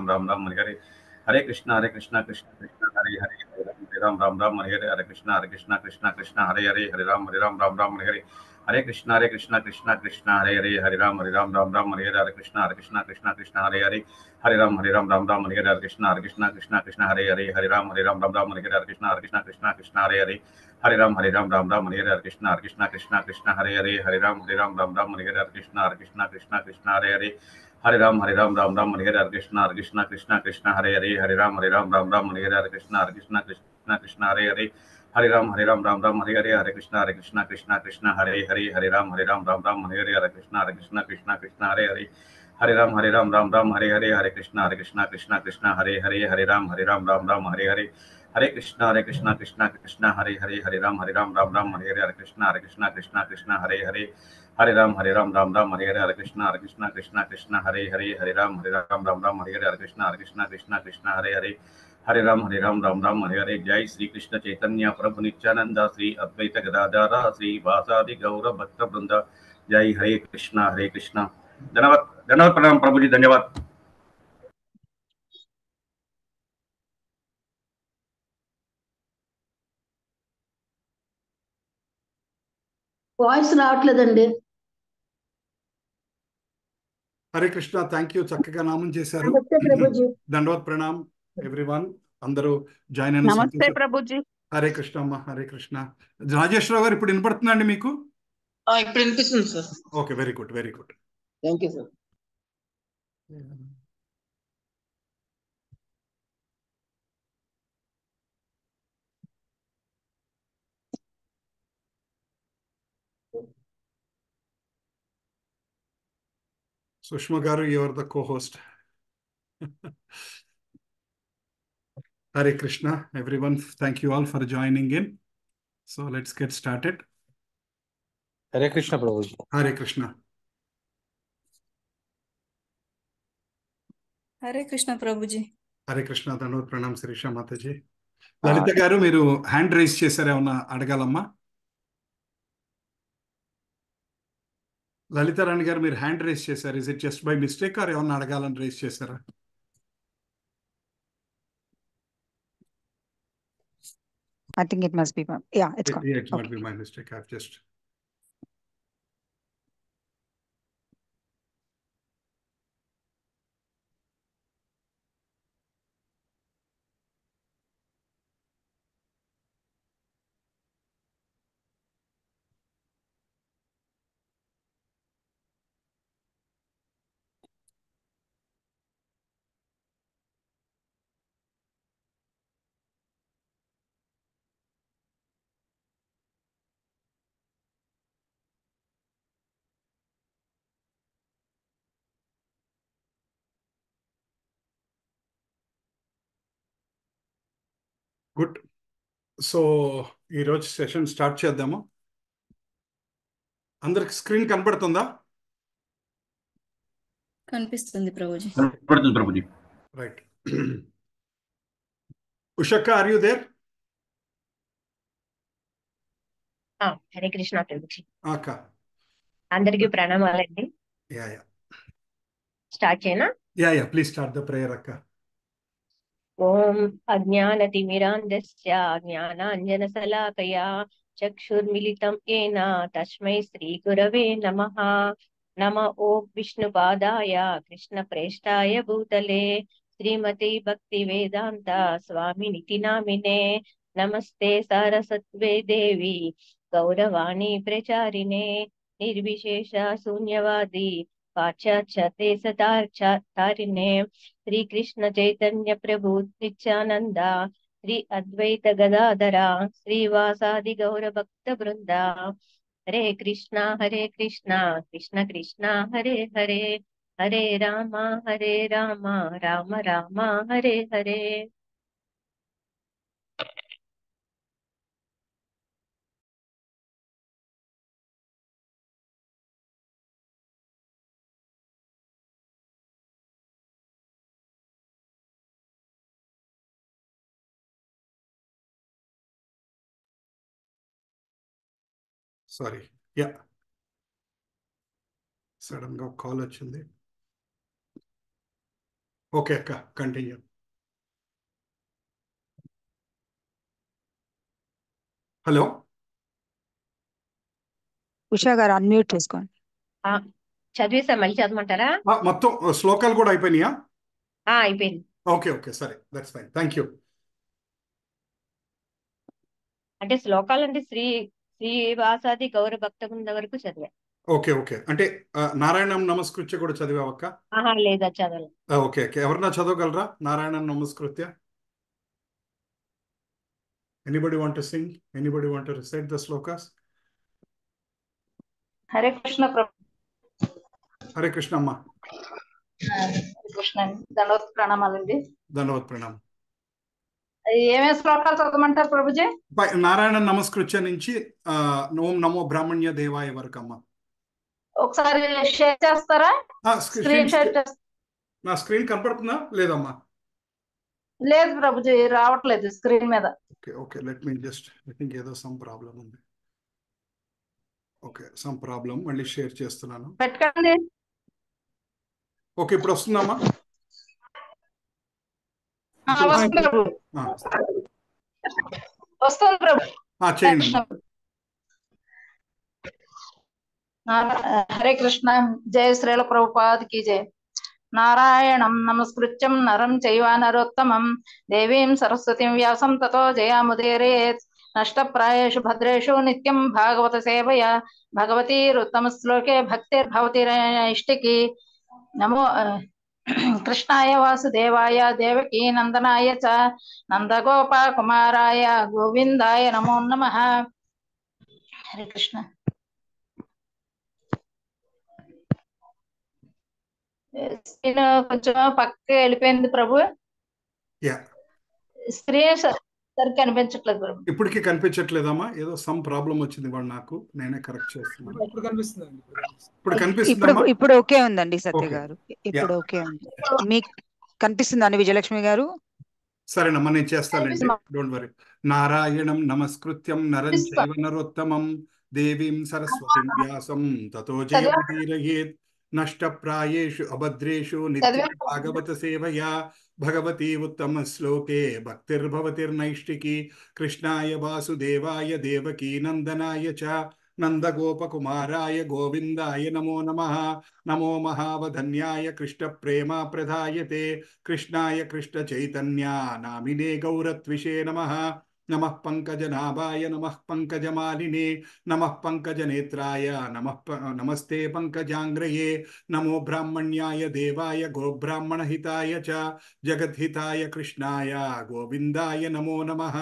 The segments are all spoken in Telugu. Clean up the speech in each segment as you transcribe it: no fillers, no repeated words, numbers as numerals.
राम राम हरे हरे हरे कृष्णा कृष्णा कृष्णा हरे हरे हरे राम राम हरे हरे कृष्णा कृष्णा हरे हरे हरे राम राम राम हरे हरे हरे कृष्णा कृष्णा कृष्णा हरे हरे राम राम हरे हरे हरे कृष्णा कृष्णा हरे हरे हरे राम राम हरे हरे हरे कृष्णा कृष्णा हरे हरे राम राम हरे हरे हरे कृष्णा कृष्णा हरे हरे हरे राम राम हरे हरे हरे कृष्णा हरे हरे हरे राम राम हरे हरे हरे कृष्णा हरे हरे हरे राम राम हरे हरे कृष्णा हरे राम हरे हरे कृष्णा हरे हरे हरे राम राम हरे हरे हरे कृष्णा हरे राम राम हरे हरे हरे कृष्णा हरे हरे हरे राम हरे हरे हरे कृष्णा हरे राम हरे हरे हरे कृष्णा हरे राम हरे हरे हरे कृष्णा हरे हरे हरे राम हरे हरे हरे कृष्णा हरे राम हरे हरे हरे कृष्णा हरे हरे हरे राम हरे हरे जय श्री कृष्ण चैतन्य प्रभु नित्यानंद श्री अद्वैत गदाधर श्री वासादि गौर भक्त वृंद जय हरे कृष्णा धन्यवाद धन्यवाद प्रणाम प्रभु जी धन्यवाद వాయిస్ రావట్లేదండి. హరే కృష్ణ థ్యాంక్ యూ చక్కగా నామం చేశారు. నమస్తే ప్రభుజీ. దండవత్ ప్రణామ్ ఎవ్రీవన్. అందరూ జాయిన్ అయిన నమస్తే ప్రభుజీ. హరే కృష్ణ అమ్మ. హరే కృష్ణ. రాజేశ్వరరావు గారు ఇప్పుడు వినపడుతుందండి మీకు? ఇప్పుడు వినిపిస్తుంది sir. Okay, very good very good. Thank you sir. Sushma గారు, you are the co-host. Hare Krishna, everyone. Thank you all for joining in. So let's get started. Hare Krishna, Prabhuji. Hare Krishna. Hare Krishna Prabhuji. Hare Krishna. దండవత్ Pranam Sirisha Mataji. లలిత గారు, మీరు హ్యాండ్ రైజ్ చేశారా? ఏమన్నా అడగాలమ్మా? లలిత రాణి గారు, మీరు హ్యాండ్ రైజ్ చేశారు. Is it just by mistake are ఏమన్నా అడగాలని రైజ్ చేశారా? I think it must be, yeah, it's gone. It might be my mistake. I've just... good. So ఈరోజు సెషన్ స్టార్ట్ చేద్దాము. అందరికి స్క్రీన్ కనపడుతుందా? కనిపిస్తుంది ప్రభుజీ. కనపడుతుంది ప్రభుజీ. రైట్. ఉషక్క, are you there? Hare Krishna ప్రభుజీ. అక్క, అందరికీ ప్రణామాలండి. యా స్టార్ట్ చేయనా? Yeah please start the prayer అక్క. ఓం అజ్ఞానతిమిరాంధస్య జ్ఞానాంజనశలాకయా చక్షుర్మిలితం ఏన తస్మై శ్రీ గురవే నమః. నమ ఓం విష్ణుపాదాయ కృష్ణప్రేష్టాయ భూతలే శ్రీమతి భక్తి వేదాంత స్వామినితి నామినే. నమస్తే సారస్వతే దేవి గౌరవాణి ప్రచారిణే నిర్విశేష శూన్యవాది పాశ్చాత్యదేశతారిణే. శ్రీ కృష్ణ చైతన్య ప్రభు నిత్యానంద శ్రీ అద్వైత గదాధర శ్రీవాసాది గౌర భక్త బృంద. Hare Krishna Krishna Krishna Hare Hare Hare Rama Rama Rama Hare Hare. Sorry, yeah sudden గా కాల్ వచ్చింది. ఓకే అక్క, కంటిన్యూ. హలో ఉషా గారు అన్మ్యూట్ చేసుకోండి. చదివేసా, మళ్ళీ చదవమంటారా? మొత్తం శ్లోకాలు కూడా అయిపోయినాయా? అయిపోయింది. ఓకే ఓకే, సరే, దట్స్ ఫైన్, థ్యాంక్ యూ. అంటే శ్లోకాలు అంటే శ్రీవాసాది గౌర భక్త బృంద వరకు చదివా. ఓకే ఓకే, అంటే నారాయణం నమస్కృత్య కూడా చదివావక్క? లేదా చదవలేదు. ఓకే ఓకే, ఎవరన్నా చదవగలరా నారాయణం నమస్కృత్య? Anybody want to sing? Anybody want to recite the shlokas? Hare Krishna ప్రభు. హరే కృష్ణ అమ్మ. కృష్ణ దండవత్ ప్రణామాలండి. ధన్యవాద్ ప్రణామం. ఏమేమి శ్లోకాలు చదవమంటారు ప్రభుజీ? నారాయణ నమస్కృత్య నుంచి ఓం నమో బ్రాహ్మణ్య దేవాయ వరకు అమ్మ. ఒకసారి షేర్ చేస్తారా? స్క్రీన్ షేర్ చేస్తారా? నా స్క్రీన్ కనపడుతుందా లేదమ్మా? లేదు ప్రభుజీ, రావట్లేదు స్క్రీన్ మీద. Okay okay, let me just, I think ఏదో సమ్ ప్రాబ్లం ఉంది. ఓకే, సమ్ ప్రాబ్లం, మళ్ళీ షేర్ చేస్తున్నాను. పెట్టుకోండి. ఓకే, ఇప్పుడు వస్తుందమ్మా? వస్తుంది ప్రభు. వస్తుంది ప్రభు. చేయండి. హరే కృష్ణ. జయ శ్రీల ప్రభుపాదికి జయ. నారాయణం నమస్కృత్యం నరం చైవ నరోత్తమం దేవీం సరస్వతిం వ్యాసం తతో జయాముదీరయేత్. నష్టప్రాయేషు భద్రేషు నిత్యం భాగవత సేవయా భగవతీరుత్తమ శ్లోకే భక్తిర్భవతి నైష్టికి. నమో కృష్ణాయ వాసుదేవాయ దేవకీ నందనాయ చ నందగోపకుమారాయ గోవిందాయ నమో నమః. హరే కృష్ణ. స్క్రీన్ కొంచెం పక్కకి వెళ్ళిపోయింది ప్రభు. స్క్రీన్ సరిగ్గా కనిపించట్లేదు ప్రభు. ఇప్పటికీ కనిపించట్లేదమ్మా? ఏదో సమ్ ప్రాబ్లం వచ్చింది వాడు, నాకు నేనే కరెక్ట్ చేస్తున్నాను. ఇప్పుడు కనిపిస్తుందా? ఇప్పుడు ఓకే ఉందండి సత్య గారు, ఇప్పుడు ఓకే ఉంది. మీకు కనిపిస్తుందండి విజయలక్ష్మి గారు? సరేనమ్మా, నేను చేస్తానండి, డోంట్ వరీ. నారాయణం నమస్కృత్యం నరం చైవ నరోత్తమం దేవీం సరస్వతిం వ్యాసం తతో జయముదీరయేత్. నష్టప్రాయేషు అభద్రేషు నిత్యం భాగవత సేవయా భగవతి ఉత్తమ శ్లోకే భక్తిర్భవతిర్నైష్టికి. కృష్ణాయ వాసుదేవాయ దేవకీ నందనాయ చ నందగోపకుమారాయ గోవిందాయ నమో నమః. నమో మహావధన్యాయ కృష్ణ ప్రేమ ప్రదాయతే కృష్ణాయ కృష్ణ చైతన్య నామినే గౌరత్విషే నమః. నమః పంకజనాభాయ నమః పంకజమాలినే నమః పంకజనేత్రాయ నమస్తే పంకజాంగ్రయే. నమో బ్రాహ్మణ్యాయ దేవాయ గోబ్రాహ్మణహితాయ చ జగద్హితాయ కృష్ణాయ గోవిందాయ నమో నమః.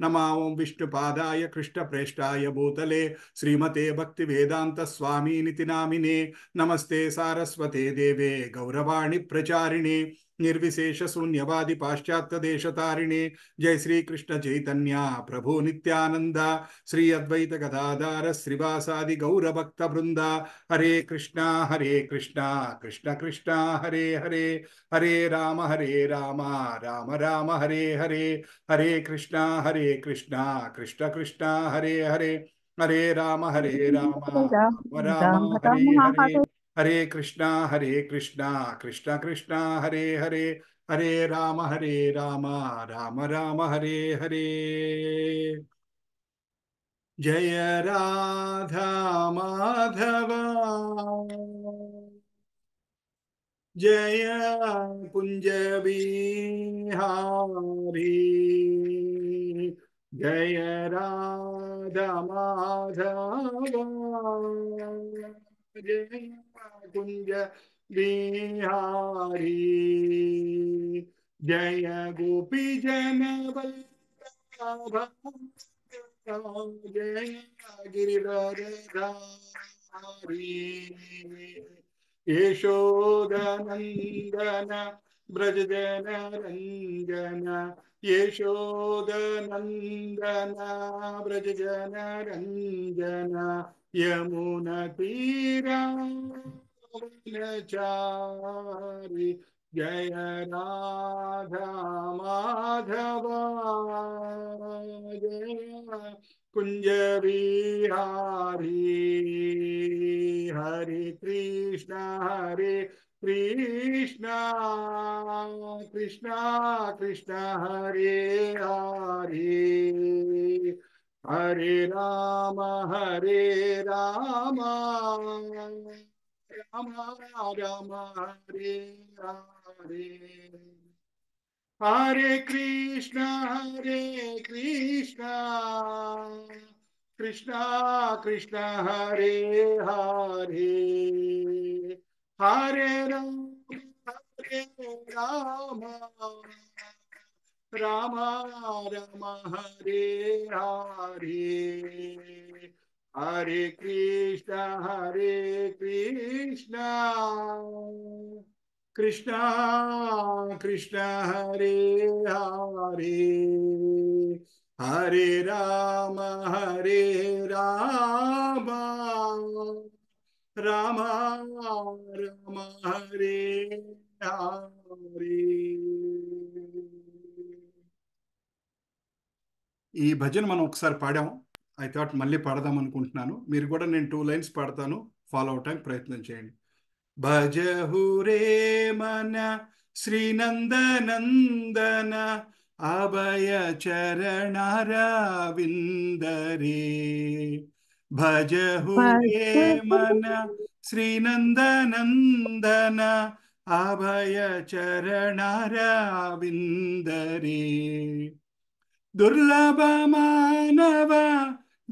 నమో విష్ణుపాదాయ కృష్ణప్రేష్టాయ భూతలే శ్రీమతే భక్తి వేదాంత స్వామినితి నామినే. నమస్తే సారస్వతే దేవే గౌరవాణి ప్రచారిణే నిర్విశేష శూన్యవాది పాశ్చాత్య దేశతారిణే. జయ శ్రీకృష్ణ చైతన్య ప్రభు నిత్యానంద శ్రీ అద్వైత గదాధార శ్రీవాసాది గౌరభక్త బృంద. హరే కృష్ణ కృష్ణ కృష్ణ హరే హరే హరే రామ రామ రామ హరే హరే. హరే కృష్ణ కృష్ణ కృష్ణ హరే హరే హరే రామ రామ రామ హరే హరే. హరే కృష్ణ కృష్ణ కృష్ణ హరే హరే హరే రామ రామ రామ హరే హరే. జయ రాధా మాధవ జయ కుంజ బిహారీ. జయ రాధా మాధవ జయ కుంజ బిహారీ. జయ గోపీ జన వల్లభ జయ గిరివరధారీ. యశోదనందన బ్రజజన రంజన యశోదనందన బ్రజజన రంజన యమున తీరాచారి. జయ రాధా మాధవ జయ కుంజ విహారీ. హరే కృష్ణ कृष्ण कृष्ण कृष्ण हरे हरे हरे राम राम राम हरे हरे हरे कृष्ण कृष्ण कृष्ण हरे हरे हरे राम राम राम हरे हरे हरे कृष्ण कृष्ण कृष्ण हरे हरे हरे राम राम राम हरे हरे ఈ భజన మనం ఒకసారి పాడాం. ఐ థాట్ మళ్ళీ పాడదాం అనుకుంటున్నాను. మీరు కూడా నేను 2 లైన్స్ పాడతాను, ఫాలో అవటానికి ప్రయత్నం చేయండి. భజహు రే మన శ్రీనందనందన అభయ చరణారవిందరే భజహు రే మన శ్రీనందనందన అభయ చరణారవిందరే దుర్లభ మానవ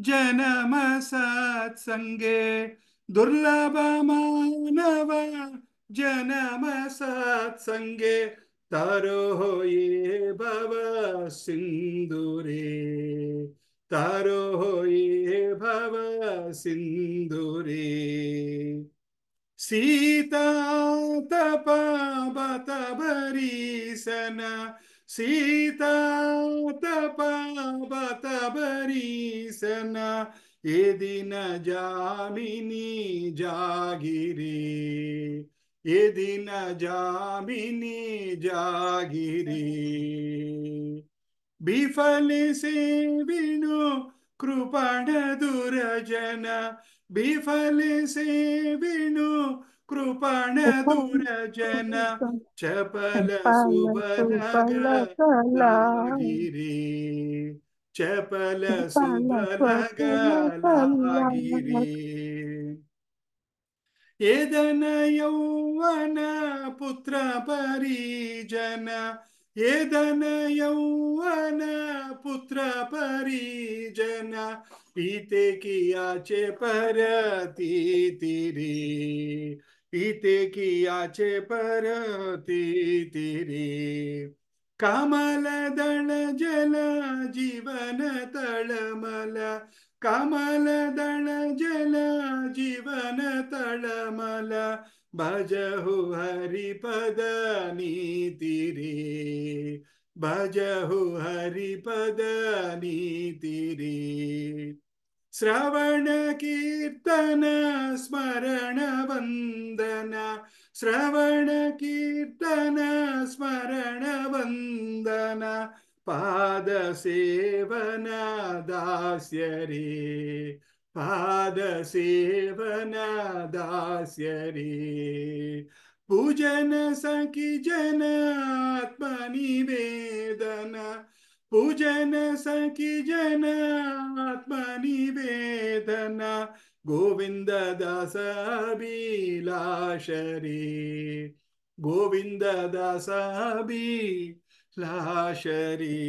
జనమ సత్సంగే దుర్లభ మానవ జనమ సత్సంగే తరో ఏ భవ సింధురే తరో ఏ భవ సింధురే सीता तपा भरीसन सीता तपा भरीसन ये दिन जामिनी जागिरी ये दिन जामिनी जागिरी विफल से विनु कृपण दुरजन विफल से विनु कृपण दुरजन चपल सुबल गिरी चपल सुबल गिरी एदन यौवन पुत्र परिजन एदन यौवन पुत्र परिजन इते कियाचे परती तिरी इते कियाचे परती तिरी कमल दल जल जीवन तळमल कमल दल जल जीवन तळमल भजहु हरिपद नीति रे भजहु हरिपद नीति रे श्रवण कीर्तन स्मरण वंदन श्रवण कीर्तन स्मरण वंदन पाद सेवन दास्य रे पाद सेवन दास्य रे पूजन सखी जन आत्मनिवेदन पूजन सखी जन आत्मनिवेदन गोविंद दास अभिलाष रे गोविंद दास अभिलाष रे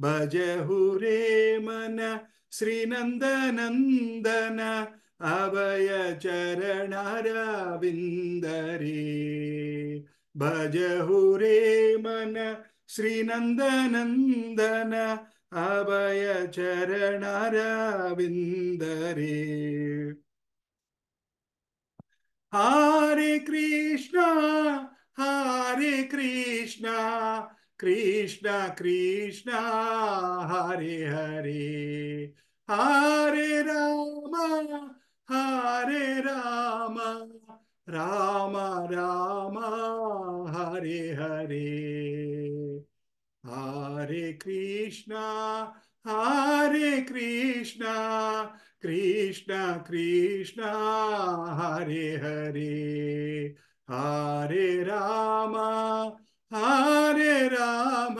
भजहु रे मन श्रीनंदनंदन अभय चरणारविंदरे भजहु रे मन श्रीनंदनंदन अभय चरणारविंदरे हरे कृष्णा कृष्ण कृष्ण हरे हरे हरे राम राम राम हरे हरे हरे कृष्णा कृष्ण कृष्ण हरे हरे హరే రామ హరే రామ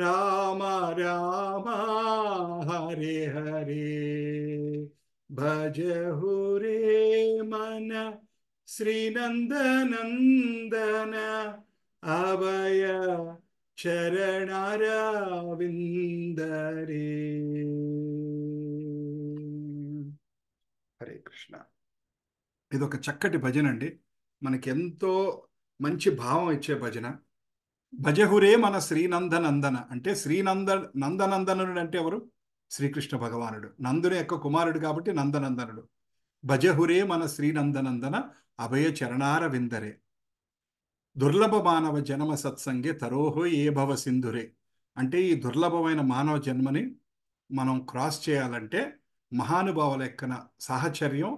రామ రామ హరే హరే భజహు రే మన శ్రీనందనందన అభయ చరణారవిందరే. హరే కృష్ణ. ఇది ఒక చక్కటి భజన అండి, మనకి ఎంతో మంచి భావం ఇచ్చే భజన. భజహురే మన శ్రీనందనందన అంటే నందనందనుడు అంటే ఎవరు? శ్రీకృష్ణ భగవానుడు, నందుని యొక్క కుమారుడు కాబట్టి నందనందనుడు. భజహురే మన శ్రీనందనందన అభయ చరణార విందరే దుర్లభ మానవ జన్మ సత్సంగే తరోహో ఏ భవ సింధురే. అంటే ఈ దుర్లభమైన మానవ జన్మని మనం క్రాస్ చేయాలంటే మహానుభావుల యొక్క సాహచర్యం,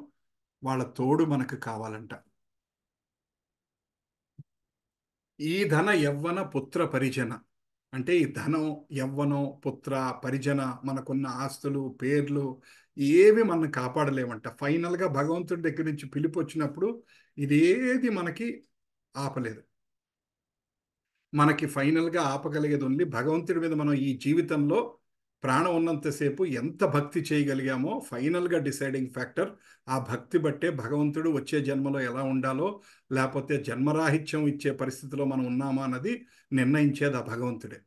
వాళ్ళ తోడు మనకు కావాలంట. ఈ ధన యవ్వన పుత్ర పరిజన అంటే ఈ ధనం, యవ్వనం, పుత్ర, పరిజన, మనకున్న ఆస్తులు, పేర్లు ఏవి మనం కాపాడలేమంట. ఫైనల్గా భగవంతుడి దగ్గర నుంచి పిలుపు వచ్చినప్పుడు ఇదేది మనకి ఆపలేదు. మనకి ఫైనల్గా ఆపగలిగేది ఓన్లీ భగవంతుడి మీద మనం ఈ జీవితంలో ప్రాణం ఉన్నంతసేపు ఎంత భక్తి చేయగలిగామో ఫైనల్గా డిసైడింగ్ ఫ్యాక్టర్. ఆ భక్తి బట్టే భగవంతుడు వచ్చే జన్మలో ఎలా ఉండాలో, లేకపోతే జన్మరాహిత్యం ఇచ్చే పరిస్థితిలో మనం ఉన్నామా అన్నది నిర్ణయించేది ఆ భగవంతుడే.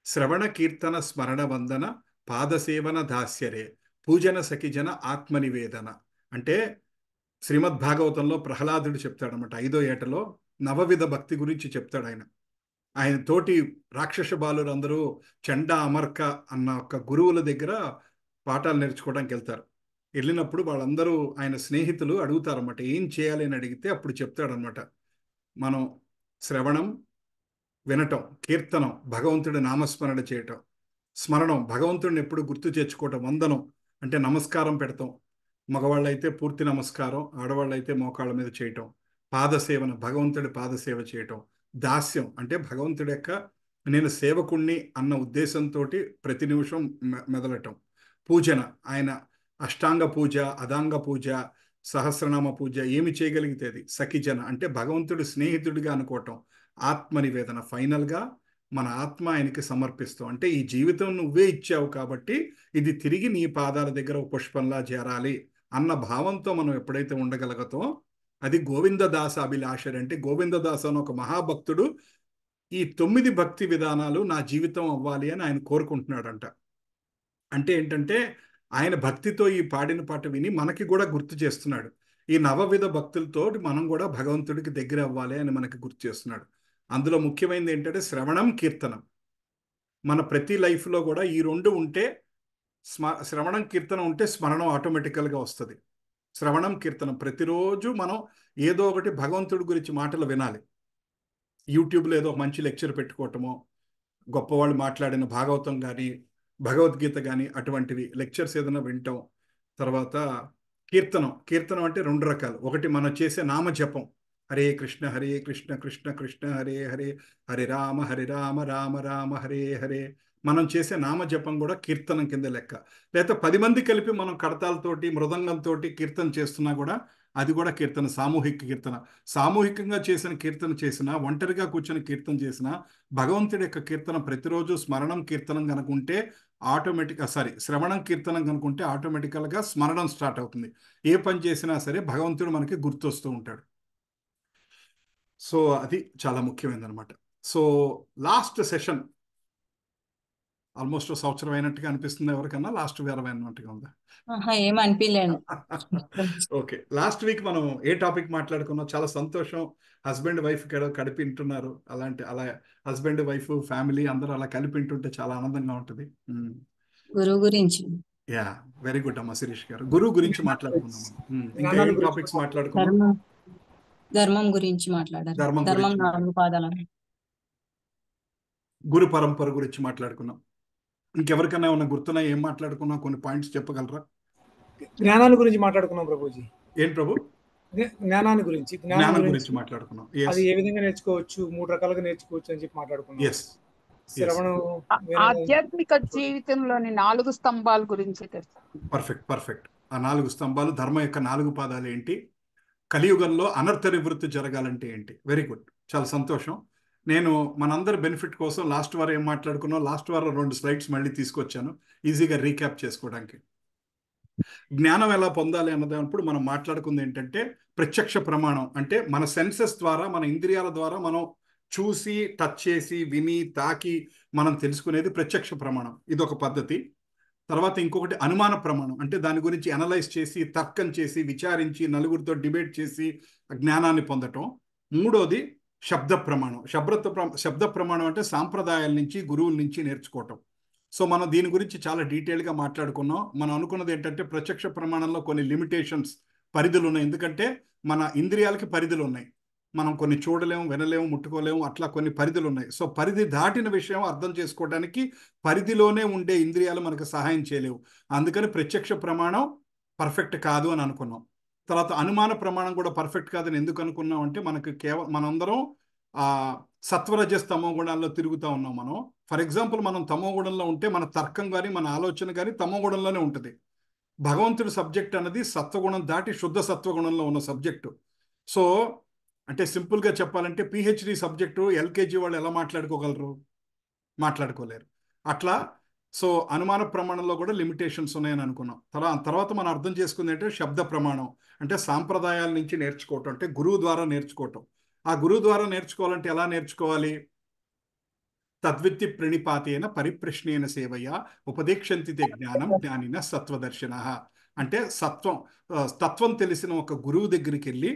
శ్రవణ కీర్తన స్మరణ వందన పాదసేవన దాస్యరే పూజన సఖిజన ఆత్మనివేదన. అంటే శ్రీమద్ భాగవతంలో ప్రహ్లాదుడు చెప్తాడనమాట, 5వ ఏటలో నవవిధ భక్తి గురించి చెప్తాడు ఆయన. ఆయన తోటి రాక్షస బాలురు అందరూ చండ అమర్క అన్న ఒక గురువుల దగ్గర పాఠాలు నేర్చుకోవడానికి వెళ్తారు. వెళ్ళినప్పుడు వాళ్ళందరూ ఆయన స్నేహితులు అడుగుతారన్నమాట, ఏం చేయాలి అని అడిగితే అప్పుడు చెప్తాడనమాట, మనం శ్రవణం వినటం, కీర్తనం భగవంతుడి నామస్మరణ చేయటం, స్మరణం భగవంతుడిని ఎప్పుడు గుర్తు తెచ్చుకోవటం, వందనం అంటే నమస్కారం పెడతాం, మగవాళ్ళైతే పూర్తి నమస్కారం, ఆడవాళ్ళైతే మోకాళ్ళ మీద చేయటం, పాదసేవన భగవంతుడి పాదసేవ చేయటం, దాస్యం అంటే భగవంతుడి యొక్క నేను సేవకుణ్ణి అన్న ఉద్దేశంతో ప్రతి నిమిషం మెదలటం, పూజన ఆయన అష్టాంగ పూజ, అదాంగ పూజ, సహస్రనామ పూజ ఏమి చేయగలిగితేది, సఖిజన అంటే భగవంతుడి స్నేహితుడిగా అనుకోవటం, ఆత్మనివేదన ఫైనల్గా మన ఆత్మ ఆయనకి సమర్పిస్తాం. అంటే ఈ జీవితం నువ్వే ఇచ్చావు కాబట్టి ఇది తిరిగి నీ పాదాల దగ్గర ఒక పుష్పంలా చేరాలి అన్న భావంతో మనం ఎప్పుడైతే ఉండగలుగుతామో అది గోవిందదాస అభిలాష. అంటే గోవిందదాస అని ఒక మహాభక్తుడు ఈ 9 భక్తి విధానాలు నా జీవితం అవ్వాలి అని ఆయన కోరుకుంటున్నాడంట. అంటే ఏంటంటే ఆయన భక్తితో ఈ పాడిన పాట విని మనకి కూడా గుర్తు చేస్తున్నాడు, ఈ నవవిధ భక్తులతో మనం కూడా భగవంతుడికి దగ్గర అవ్వాలి అని మనకి గుర్తు చేస్తున్నాడు. అందులో ముఖ్యమైనది ఏంటంటే శ్రవణం, కీర్తనం. మన ప్రతి లైఫ్లో కూడా ఈ 2 ఉంటే శ్రవణం కీర్తనం ఉంటే స్మరణం ఆటోమేటికల్గా వస్తుంది. శ్రవణం కీర్తనం ప్రతిరోజు మనం ఏదో ఒకటి భగవంతుడి గురించి మాటలు వినాలి. యూట్యూబ్లో ఏదో ఒక మంచి లెక్చర్ పెట్టుకోవటమో, గొప్పవాళ్ళు మాట్లాడిన భాగవతం కానీ భగవద్గీత కానీ అటువంటివి లెక్చర్స్ ఏదైనా వింటాం. తర్వాత కీర్తనం అంటే 2 రకాలు. ఒకటి మనం చేసే నామజపం, హరే కృష్ణ కృష్ణ కృష్ణ హరే హరే, హరే రామ రామ రామ హరే హరే. మనం చేసే నామజపం కూడా కీర్తనం కింద లెక్క. లేదా 10 మంది కలిపి మనం కడతాలతోటి మృదంగంతో కీర్తన చేస్తున్నా కూడా అది కూడా కీర్తన, సామూహిక కీర్తన. సామూహికంగా చేసిన కీర్తన చేసినా, ఒంటరిగా కూర్చొని కీర్తన చేసినా భగవంతుడి యొక్క కీర్తన ప్రతిరోజు స్మరణం కీర్తనం కనుకుంటే శ్రవణం కీర్తనం కనుకుంటే ఆటోమేటికల్గా స్మరణం స్టార్ట్ అవుతుంది. ఏ పని చేసినా సరే భగవంతుడు మనకి గుర్తొస్తూ ఉంటాడు. సో అది చాలా ముఖ్యమైనదనమాట. సో లాస్ట్ సెషన్ ఆల్మోస్ట్ సంవత్సరం అయినట్టుగా అనిపిస్తుంది ఎవరికన్నా, లాస్ట్ వారం అయినట్టుగా ఉందా? ఏమనిపించలేదు. ఓకే, లాస్ట్ వీక్ మనం ఏ టాపిక్ మాట్లాడుకున్నాం? చాలా సంతోషం, హస్బెండ్ వైఫ్ కలిపి వింటున్నారు. అలా హస్బెండ్ వైఫ్ ఫ్యామిలీ అందరూ అలా కలిపి వింటుంటే చాలా ఆనందంగా ఉంటుంది. గురువు గురించి. యా, వెరీ గుడ్ అమ్మా శిరీష్ గారు. గురువు గురించి మాట్లాడుకున్నాం. ఇంకా ఏం టాపిక్స్ మాట్లాడుకున్నాం? ధర్మం గురించి మాట్లాడారు. ధర్మం 4 పాదాలు. గురు పరంపర గురించి మాట్లాడుకున్నాం. ఇంకెవరికైనా ఏమన్నా గుర్తున్నా ఏం మాట్లాడుకున్నా కొన్ని పాయింట్స్ చెప్పగలరా? జ్ఞానాన్ని గురించి మాట్లాడుకున్నాం ప్రభుజీ. ఏం ప్రభు? జ్ఞానం గురించి మాట్లాడుకున్నాం. అది ఏ విధంగా నేర్చుకోవచ్చు, 3 రకాలుగా నేర్చుకోవచ్చు అని చెప్పి మాట్లాడుకున్నాం. శ్రవణం, ఆధ్యాత్మిక జీవితంలోని 4 స్తంభాల గురించి. పర్ఫెక్ట్. ఆ 4 స్తంభాలు, ధర్మం యొక్క 4 పాదాలు ఏంటి, కలియుగంలో అనర్థ నివృత్తి జరగాలంటే ఏంటి? వెరీ గుడ్, చాలా సంతోషం. నేను మనందరి బెనిఫిట్ కోసం లాస్ట్ వారం ఏం మాట్లాడుకున్నాం, లాస్ట్ వారం 2 స్లైడ్స్ మళ్ళీ తీసుకొచ్చాను ఈజీగా రీక్యాప్ చేసుకోవడానికి. జ్ఞానం ఎలా పొందాలి అన్నదానప్పుడు మనం మాట్లాడుకుంది ఏంటంటే ప్రత్యక్ష ప్రమాణం. అంటే మన సెన్సెస్ ద్వారా, మన ఇంద్రియాల ద్వారా మనం చూసి, టచ్ చేసి, విని, తాకి మనం తెలుసుకునేది ప్రత్యక్ష ప్రమాణం. ఇది ఒక పద్ధతి. తర్వాత ఇంకొకటి అనుమాన ప్రమాణం. అంటే దాని గురించి అనలైజ్ చేసి, తర్కం చేసి, విచారించి, నలుగురితో డిబేట్ చేసి జ్ఞానాన్ని పొందటం. మూడోది శబ్ద ప్రమాణం. శబ్ద ప్రమాణం అంటే సాంప్రదాయాల నుంచి, గురువుల నుంచి నేర్చుకోవటం. సో మనం దీని గురించి చాలా డీటెయిల్గా మాట్లాడుకున్నాం. మనం అనుకున్నది ఏంటంటే ప్రత్యక్ష ప్రమాణంలో కొన్ని లిమిటేషన్స్, పరిధులు ఉన్నాయి. ఎందుకంటే మన ఇంద్రియాలకి పరిధులు ఉన్నాయి. మనం కొన్ని చూడలేము, వినలేము, ముట్టుకోలేము, అట్లా కొన్ని పరిధులు ఉన్నాయి. సో పరిధి దాటిన విషయం అర్థం చేసుకోవడానికి పరిధిలోనే ఉండే ఇంద్రియాలు మనకు సహాయం చేయలేవు. అందుకని ప్రత్యక్ష ప్రమాణం పర్ఫెక్ట్ కాదు అని అనుకున్నాం. తర్వాత అనుమాన ప్రమాణం కూడా పర్ఫెక్ట్ కాదని ఎందుకు అనుకున్నాం అంటే మనకు మనందరం సత్వరజస్ తమో గుణాల్లో తిరుగుతూ ఉన్నాం. మనం ఫర్ ఎగ్జాంపుల్ మనం తమో గుణంలో ఉంటే మన తర్కం కానీ, మన ఆలోచన కానీ తమో గుణంలోనే ఉంటుంది. భగవంతుడి సబ్జెక్ట్ అన్నది సత్వగుణం దాటి శుద్ధ సత్వగుణంలో ఉన్న సబ్జెక్టు. సో అంటే సింపుల్గా చెప్పాలంటే పిహెచ్డి సబ్జెక్టు ఎల్కేజీ వాళ్ళు ఎలా మాట్లాడుకోగలరు? మాట్లాడుకోలేరు. అట్లా సో అనుమాన ప్రమాణంలో కూడా లిమిటేషన్స్ ఉన్నాయని అనుకున్నాం. తర్వాత మనం అర్థం చేసుకుంది అంటే శబ్ద ప్రమాణం. అంటే సాంప్రదాయాల నుంచి నేర్చుకోవటం, అంటే గురువు ద్వారా నేర్చుకోవటం. ఆ గురువు ద్వారా నేర్చుకోవాలంటే ఎలా నేర్చుకోవాలి? తద్విత్తి ప్రణిపాతేన పరిప్రశ్నేన సేవయ ఉపదేక్షంతితే జ్ఞానం జ్ఞానిన సత్వదర్శన. అంటే తత్వం తెలిసిన ఒక గురువు దగ్గరికి వెళ్ళి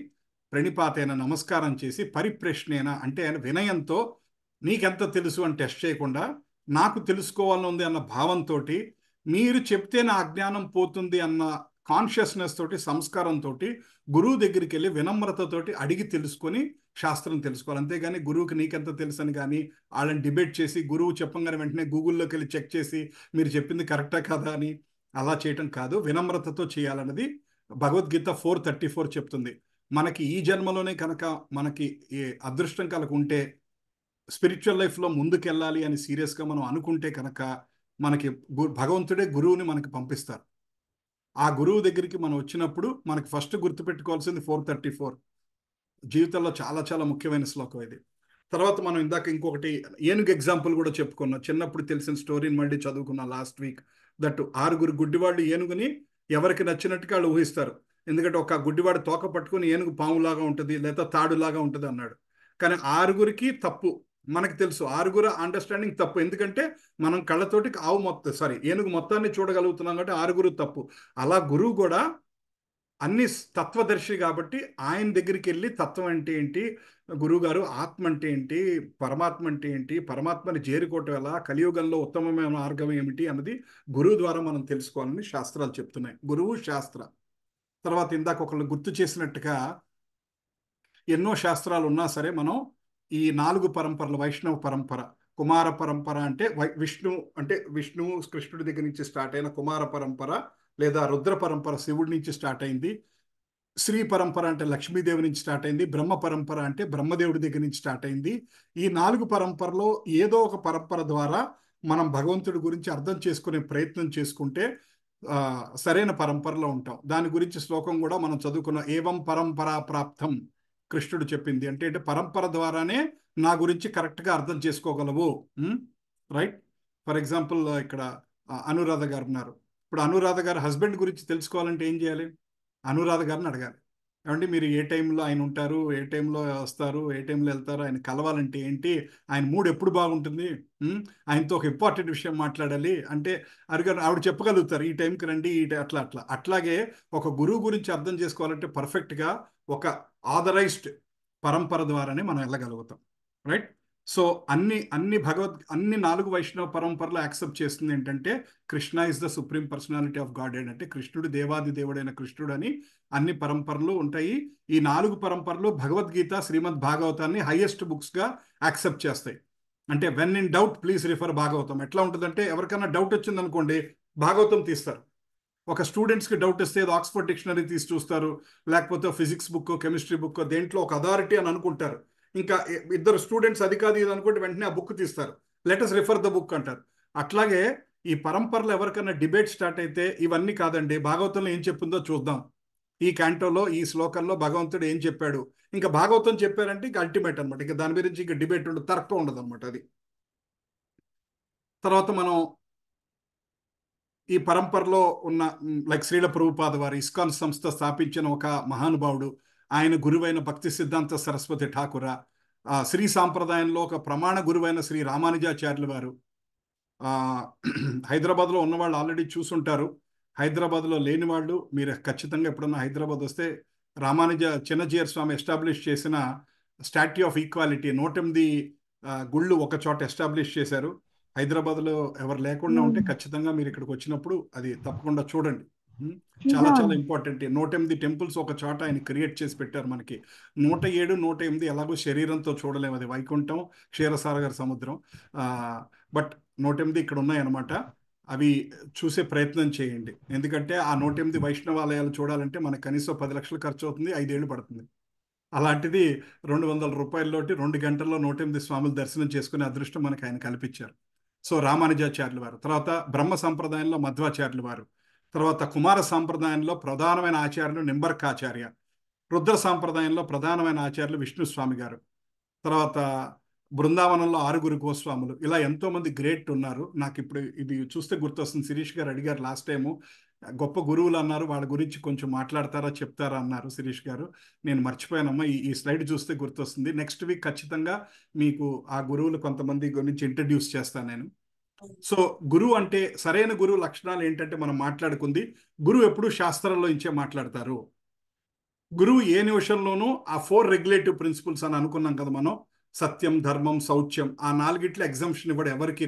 ప్రణిపాతేన నమస్కారం చేసి, పరిప్రశ్నేన అంటే ఆయన వినయంతో నీకెంత తెలుసు అని టెస్ట్ చేయకుండా నాకు తెలుసుకోవాలని ఉంది అన్న భావంతో, మీరు చెప్తే నా అజ్ఞానం పోతుంది అన్న కాన్షియస్నెస్ తోటి, సంస్కారంతో గురువు దగ్గరికి వెళ్ళి వినమ్రతతోటి అడిగి తెలుసుకొని శాస్త్రం తెలుసుకోవాలి. అంతేగాని గురువుకి నీకెంత తెలుసు అని కానీ వాళ్ళని డిబేట్ చేసి, గురువు చెప్పంగానే వెంటనే గూగుల్లోకి వెళ్ళి చెక్ చేసి మీరు చెప్పింది కరెక్టా కదా అని అలా చేయటం కాదు. వినమ్రతతో చేయాలన్నది భగవద్గీత 4:34 చెప్తుంది. మనకి ఈ జన్మలోనే కనుక మనకి అదృష్టం కనుక ఉంటే, స్పిరిచువల్ లైఫ్లో ముందుకెళ్ళాలి అని సీరియస్గా మనం అనుకుంటే కనుక మనకి భగవంతుడే గురువుని మనకి పంపిస్తారు. ఆ గురువు దగ్గరికి మనం వచ్చినప్పుడు మనకి ఫస్ట్ గుర్తుపెట్టుకోవాల్సింది 4:34. జీవితంలో చాలా చాలా ముఖ్యమైన శ్లోకం ఇది. తర్వాత మనం ఇందాక ఇంకొకటి ఏనుగు ఎగ్జాంపుల్ కూడా చెప్పుకున్నాం. చిన్నప్పుడు తెలిసిన స్టోరీని మళ్ళీ చదువుకున్నాం లాస్ట్ వీక్. దట్టు 6 గుడ్డివాళ్ళు ఏనుగుని ఎవరికి నచ్చినట్టుగా వాళ్ళు ఊహిస్తారు. ఎందుకంటే ఒక గుడ్డివాడు తోక పట్టుకుని ఏనుగు పాములాగా ఉంటుంది లేదా తాడులాగా ఉంటుంది అన్నాడు. కానీ 6 తప్పు. మనకు తెలుసు 6 అండర్స్టాండింగ్ తప్పు. ఎందుకంటే మనం కళ్ళతోటి ఏనుగు మొత్తాన్ని చూడగలుగుతున్నాం కాబట్టి 6 తప్పు. అలా గురువు కూడా అన్ని తత్వదర్శి కాబట్టి ఆయన దగ్గరికి వెళ్ళి తత్వం అంటే ఏంటి, గురువుగారు ఆత్మ అంటే ఏంటి, పరమాత్మ అంటే ఏంటి, పరమాత్మని చేరుకోవటం ఎలా, కలియుగంలో ఉత్తమమైన మార్గం ఏమిటి అన్నది గురువు ద్వారా మనం తెలుసుకోవాలని శాస్త్రాలు చెప్తున్నాయి. గురువు శాస్త్ర. తర్వాత ఇందాక ఒకళ్ళు గుర్తు చేసినట్టుగా ఎన్నో శాస్త్రాలు ఉన్నా సరే మనం ఈ 4 పరంపరలు, వైష్ణవ పరంపర, కుమార పరంపర అంటే విష్ణువు కృష్ణుడి దగ్గర నుంచి స్టార్ట్ అయిన కుమార పరంపర, లేదా రుద్ర పరంపర శివుడి నుంచి స్టార్ట్ అయింది. శ్రీ పరంపర అంటే లక్ష్మీదేవి నుంచి స్టార్ట్ అయింది. బ్రహ్మ పరంపర అంటే బ్రహ్మదేవుడి దగ్గర నుంచి స్టార్ట్ అయింది. ఈ 4 పరంపరలో ఏదో ఒక పరంపర ద్వారా మనం భగవంతుడి గురించి అర్థం చేసుకునే ప్రయత్నం చేసుకుంటే సరైన పరంపరలో ఉంటాం. దాని గురించి శ్లోకం కూడా మనం చదువుకున్న ఏవం పరంపరా ప్రాప్తం కృష్ణుడు చెప్పింది. అంటే పరంపర ద్వారానే నా గురించి కరెక్ట్గా అర్థం చేసుకోగలవు. రైట్. ఫర్ ఎగ్జాంపుల్ ఇక్కడ అనురాధ గారు ఉన్నారు. ఇప్పుడు అనురాధ గారు హస్బెండ్ గురించి తెలుసుకోవాలంటే ఏం చేయాలి? అనురాధ గారిని అడగాలి. ఏమంటే మీరు ఏ టైంలో ఆయన ఉంటారు, ఏ టైంలో వస్తారు, ఏ టైంలో వెళ్తారు, ఆయన కలవాలంటే ఏంటి, ఆయన మూడ్ ఎప్పుడు బాగుంటుంది, ఆయనతో ఒక ఇంపార్టెంట్ విషయం మాట్లాడాలి అంటే ఆవిడ చెప్పగలుగుతారు, ఈ టైంకి రండి, అట్లాగే ఒక గురువు గురించి అర్థం చేసుకోవాలంటే పర్ఫెక్ట్గా ఒక ఆథరైజ్డ్ పరంపర ద్వారానే మనం వెళ్ళగలుగుతాం. రైట్. సో అన్ని 4 వైష్ణవ పరంపరలు యాక్సెప్ట్ చేస్తుంది ఏంటంటే Krishna is the supreme personality of God అంటే కృష్ణుడు దేవాది దేవుడైన కృష్ణుడు అని అన్ని పరంపరలు ఉంటాయి. ఈ 4 పరంపరలు భగవద్గీత, శ్రీమద్ భాగవతాన్ని హైయెస్ట్ బుక్స్గా యాక్సెప్ట్ చేస్తాయి. అంటే when in doubt please refer Bhagavatam. ఎట్లా ఉంటుందంటే ఎవరికైనా డౌట్ వచ్చిందనుకోండి భాగవతం తీస్తారు. ఒక స్టూడెంట్స్కి డౌట్ వస్తే ఆక్స్ఫర్డ్ డిక్షనరీ తీసి చూస్తారు, లేకపోతే ఫిజిక్స్ బుక్, కెమిస్ట్రీ బుక్, దేంట్లో ఒక అథారిటీ అని అనుకుంటారు. ఇంకా 2 స్టూడెంట్స్ అది కాదు ఇది అనుకుంటే వెంటనే ఆ బుక్ తీస్తారు, let us refer the book అంటారు. అట్లాగే ఈ పరంపరలో ఎవరికైనా డిబేట్ స్టార్ట్ అయితే ఇవన్నీ కాదండి, భాగవతంలో ఏం చెప్పిందో చూద్దాం, ఈ క్యాంటోలో ఈ శ్లోకంలో భగవంతుడు ఏం చెప్పాడు. ఇంకా భాగవతం చెప్పారంటే ఇంకా అల్టిమేట్ అనమాట. ఇంకా దాని గురించి ఇంకా డిబేట్ ఉండదు, తర్కం ఉండదు అనమాట. అది తర్వాత మనం ఈ పరంపరలో ఉన్న లైక్ శ్రీల ప్రభుపాద వారు ఇస్కాన్ సంస్థ స్థాపించిన ఒక మహానుభావుడు, ఆయన గురువైన భక్తి సిద్ధాంత సరస్వతి ఠాకూర, శ్రీ సాంప్రదాయంలో ఒక ప్రమాణ గురువైన శ్రీ రామానుజాచార్యుల వారు. హైదరాబాద్లో ఉన్నవాళ్ళు ఆల్రెడీ చూసుంటారు. హైదరాబాద్లో లేని వాళ్ళు మీరు ఖచ్చితంగా ఎప్పుడన్నా హైదరాబాద్ వస్తే రామానుజ చిన్నజీయర్ స్వామి ఎస్టాబ్లిష్ చేసిన స్టాట్యూ ఆఫ్ ఈక్వాలిటీ 108 గుళ్ళు ఒక చోట ఎస్టాబ్లిష్ చేశారు. హైదరాబాద్లో ఎవరు లేకుండా ఉంటే ఖచ్చితంగా మీరు ఇక్కడికి వచ్చినప్పుడు అది తప్పకుండా చూడండి. చాలా చాలా ఇంపార్టెంట్. 108 టెంపుల్స్ ఒక చోట ఆయన క్రియేట్ చేసి పెట్టారు మనకి. 107, 108 ఎలాగో శరీరంతో చూడలేము, అది వైకుంఠం, క్షీరసాగర సముద్రం. బట్ 108 ఇక్కడ ఉన్నాయన్నమాట. అవి చూసే ప్రయత్నం చేయండి. ఎందుకంటే ఆ 108 వైష్ణవాలయాలు చూడాలంటే మనకు కనీసం 10 లక్షలు ఖర్చు అవుతుంది, 5 ఏళ్ళు పడుతుంది. అలాంటిది 200 రూపాయలతోటి 2 గంటల్లో 108 స్వాములు దర్శనం చేసుకునే అదృష్టం మనకు ఆయన కల్పించారు. సో రామానుజాచార్యుల వారు, తర్వాత బ్రహ్మ సంప్రదాయంలో మధ్వాచార్యుల వారు, తర్వాత కుమార సాంప్రదాయంలో ప్రధానమైన ఆచార్యులు నింబర్కాచార్య, రుద్ర సాంప్రదాయంలో ప్రధానమైన ఆచార్యులు విష్ణుస్వామి గారు, తర్వాత బృందావనంలో 6 గోస్వాములు. ఇలా ఎంతోమంది గ్రేట్ ఉన్నారు. నాకు ఇప్పుడు ఇది చూస్తే గుర్తొస్తుంది, శిరీష్ గారు అడిగారు లాస్ట్ టైము గొప్ప గురువులు అన్నారు, వాళ్ళ గురించి కొంచెం మాట్లాడతారా చెప్తారా అన్నారు శిరీష్ గారు. నేను మర్చిపోయానమ్మా, ఈ స్లైడ్ చూస్తే గుర్తొస్తుంది. నెక్స్ట్ వీక్ ఖచ్చితంగా మీకు ఆ గురువులు కొంతమంది గురించి ఇంట్రడ్యూస్ చేస్తాను నేను. సో గురువు అంటే, సరైన గురువు లక్షణాలు ఏంటంటే మనం మాట్లాడుకుంది, గురువు ఎప్పుడు శాస్త్రంలో ఇంచే మాట్లాడతారు. గురువు ఏ నిమిషంలోనూ ఆ 4 రెగ్యులేటివ్ ప్రిన్సిపల్స్ అని అనుకున్నాం కదా మనం, సత్యం, ధర్మం, శౌచ్యం, ఆ 4 ఎగ్జంప్షన్ ఇవ్వడు ఎవరికి.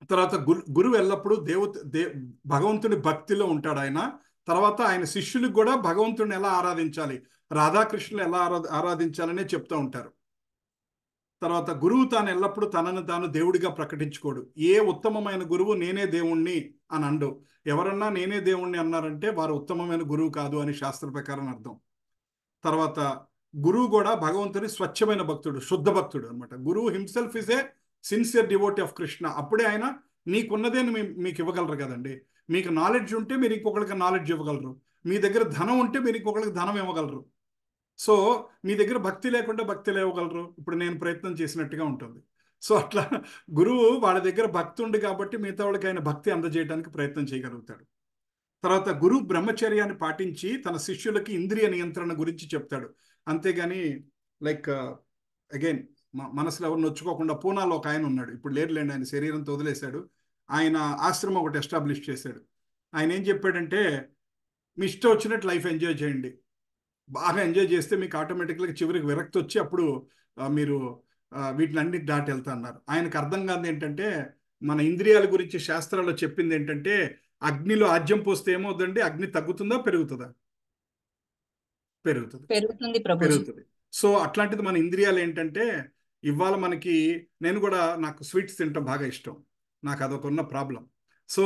తర్వాత గురువు ఎల్లప్పుడూ భగవంతుని భక్తిలో ఉంటాడు ఆయన. తర్వాత ఆయన శిష్యులకు కూడా భగవంతుడిని ఎలా ఆరాధించాలి, రాధాకృష్ణులు ఎలా ఆరాధించాలనే చెప్తూ ఉంటారు. తర్వాత గురువు తాను ఎల్లప్పుడూ తనను తాను దేవుడిగా ప్రకటించుకోడు. ఏ ఉత్తమమైన గురువు నేనే దేవుణ్ణి అని అండు. ఎవరన్నా నేనే దేవుణ్ణి అన్నారంటే వారు ఉత్తమమైన గురువు కాదు అని శాస్త్ర ప్రకారం అర్థం. తర్వాత గురువు కూడా భగవంతుని స్వచ్ఛమైన భక్తుడు, శుద్ధ భక్తుడు అనమాట. గురువు himself is a sincere devotee of Krishna. అప్పుడే ఆయన నీకున్నదే మీకు ఇవ్వగలరు కదండి. మీకు నాలెడ్జ్ ఉంటే మీరు ఇంకొకరికి నాలెడ్జ్ ఇవ్వగలరు, మీ దగ్గర ధనం ఉంటే మీరు ఇంకొకరికి ధనం ఇవ్వగలరు. సో మీ దగ్గర భక్తి లేకుండా భక్తి లేవగలరు. ఇప్పుడు నేను ప్రయత్నం చేసినట్టుగా ఉంటుంది. సో అట్లా గురువు వాళ్ళ దగ్గర భక్తి ఉంది కాబట్టి మిగతా వాళ్ళకి ఆయన భక్తి అందజేయడానికి ప్రయత్నం చేయగలుగుతాడు. తర్వాత గురువు బ్రహ్మచర్యాన్ని పాటించి తన శిష్యులకి ఇంద్రియ నియంత్రణ గురించి చెప్తాడు. అంతేగాని లైక్ అగైన్ మనసులో ఎవరు నొచ్చుకోకుండా, పూనాలో ఒక ఆయన ఉన్నాడు, ఇప్పుడు లేరులేండి, ఆయన శరీరంతో వదిలేశాడు. ఆయన ఆశ్రమం ఒకటి ఎస్టాబ్లిష్ చేశాడు. ఆయన ఏం చెప్పాడంటే, మీ ఇష్టం వచ్చినట్టు లైఫ్ ఎంజాయ్ చేయండి, బాగా ఎంజాయ్ చేస్తే మీకు ఆటోమేటిక్గా చివరికి విరక్తి వచ్చి అప్పుడు మీరు వీటిలన్నీ దాటి వెళ్తా అన్నారు. ఆయనకు అర్థం కాదు ఏంటంటే, మన ఇంద్రియాల గురించి శాస్త్రాల్లో చెప్పింది ఏంటంటే, అగ్నిలో ఆజ్యం పోస్తే ఏమవుతుందండి, అగ్ని తగ్గుతుందా పెరుగుతుందా? పెరుగుతుంది. సో అట్లాంటిది మన ఇంద్రియాలు ఏంటంటే, ఇవాళ మనకి, నేను కూడా నాకు స్వీట్స్ తినటం బాగా ఇష్టం, నాకు అదొక ఉన్న ప్రాబ్లం. సో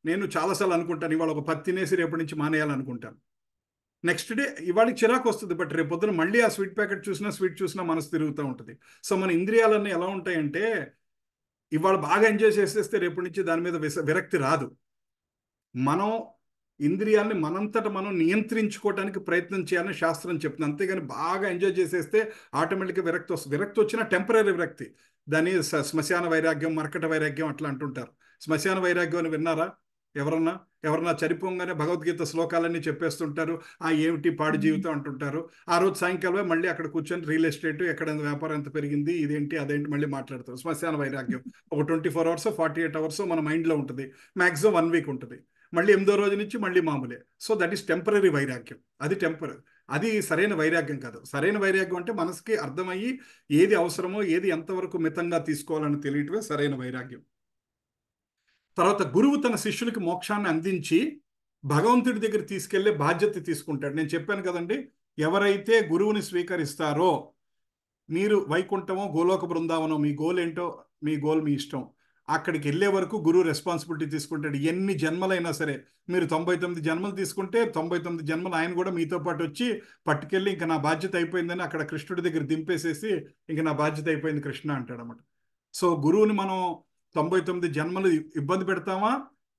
నేను చాలాసార్లు అనుకుంటాను, ఇవాళ ఒక 10 తినేసి రేపటి నుంచి మానేయాలనుకుంటాను. నెక్స్ట్ డే ఇవాళకి చిరాకు వస్తుంది, బట్ రేపు పొద్దున మళ్ళీ ఆ స్వీట్ ప్యాకెట్ చూసినా, స్వీట్ చూసినా మనసు తిరుగుతూ ఉంటుంది. సో మన ఇంద్రియాలన్నీ ఎలా ఉంటాయంటే, ఇవాళ బాగా ఎంజాయ్ చేసేస్తే రేపటి నుంచి దాని మీద విరక్తి రాదు. మనం ఇంద్రియాలని మనంతట మనం నియంత్రించుకోవడానికి ప్రయత్నం చేయాలని శాస్త్రం చెప్తుంది. అంతేగాని బాగా ఎంజాయ్ చేసేస్తే ఆటోమేటిక్గా విరక్తి వస్తుంది. విరక్తి వచ్చినా టెంపరీ విరక్తి, దాన్ని శ్మశాన వైరాగ్యం, మర్కట వైరాగ్యం అట్లా అంటుంటారు. శ్మశాన వైరాగ్యం అని విన్నారా? ఎవరన్నా చనిపోగానే భగవద్గీత శ్లోకాలన్నీ చెప్పేస్తుంటారు, ఏమిటి పాడు జీవితం అంటుంటారు. ఆ రోజు సాయంకాలమే మళ్ళీ అక్కడ కూర్చొని రియల్ ఎస్టేట్ ఎక్కడ వ్యాపారం ఎంత పెరిగింది, ఇదేంటి అదేంటి మళ్ళీ మాట్లాడతారు. శ్మశాన వైరాగ్యం ఒక 24 అవర్స్ 48 అవర్స్ మన మైండ్లో ఉంటుంది, మ్యాక్సిమం 1 వీక్ ఉంటుంది. మళ్ళీ 8వ రోజు నుంచి మళ్ళీ మామూలే. సో దట్ ఈస్ టెంపరీ వైరాగ్యం. అది అది సరైన వైరాగ్యం కాదు. సరైన వైరాగ్యం అంటే మనసుకి అర్థమయ్యి ఏది అవసరమో, ఏది ఎంతవరకు మితంగా తీసుకోవాలని తెలియటమే సరైన వైరాగ్యం. తర్వాత గురువు తన శిష్యులకి మోక్షాన్ని అందించి భగవంతుడి దగ్గర తీసుకెళ్లే బాధ్యత తీసుకుంటాడు. నేను చెప్పాను కదండి, ఎవరైతే గురువుని స్వీకరిస్తారో, మీరు వైకుంఠమో గోలోక బృందావనో, మీ గోల్ ఏంటో, మీ గోల్ మీ ఇష్టం, అక్కడికి వెళ్ళే వరకు గురువు రెస్పాన్సిబిలిటీ తీసుకుంటాడు. ఎన్ని జన్మలైనా సరే, మీరు 99 జన్మలు తీసుకుంటే 99 జన్మలు ఆయన కూడా మీతో పాటు వచ్చి పట్టుకెళ్ళి ఇంకా నా బాధ్యత అయిపోయిందని అక్కడ కృష్ణుడి దగ్గర దింపేసేసి ఇంకా నా బాధ్యత అయిపోయింది కృష్ణ అంటాడు అన్నమాట. సో గురువుని మనం 99 జన్మలు ఇబ్బంది పెడతామా,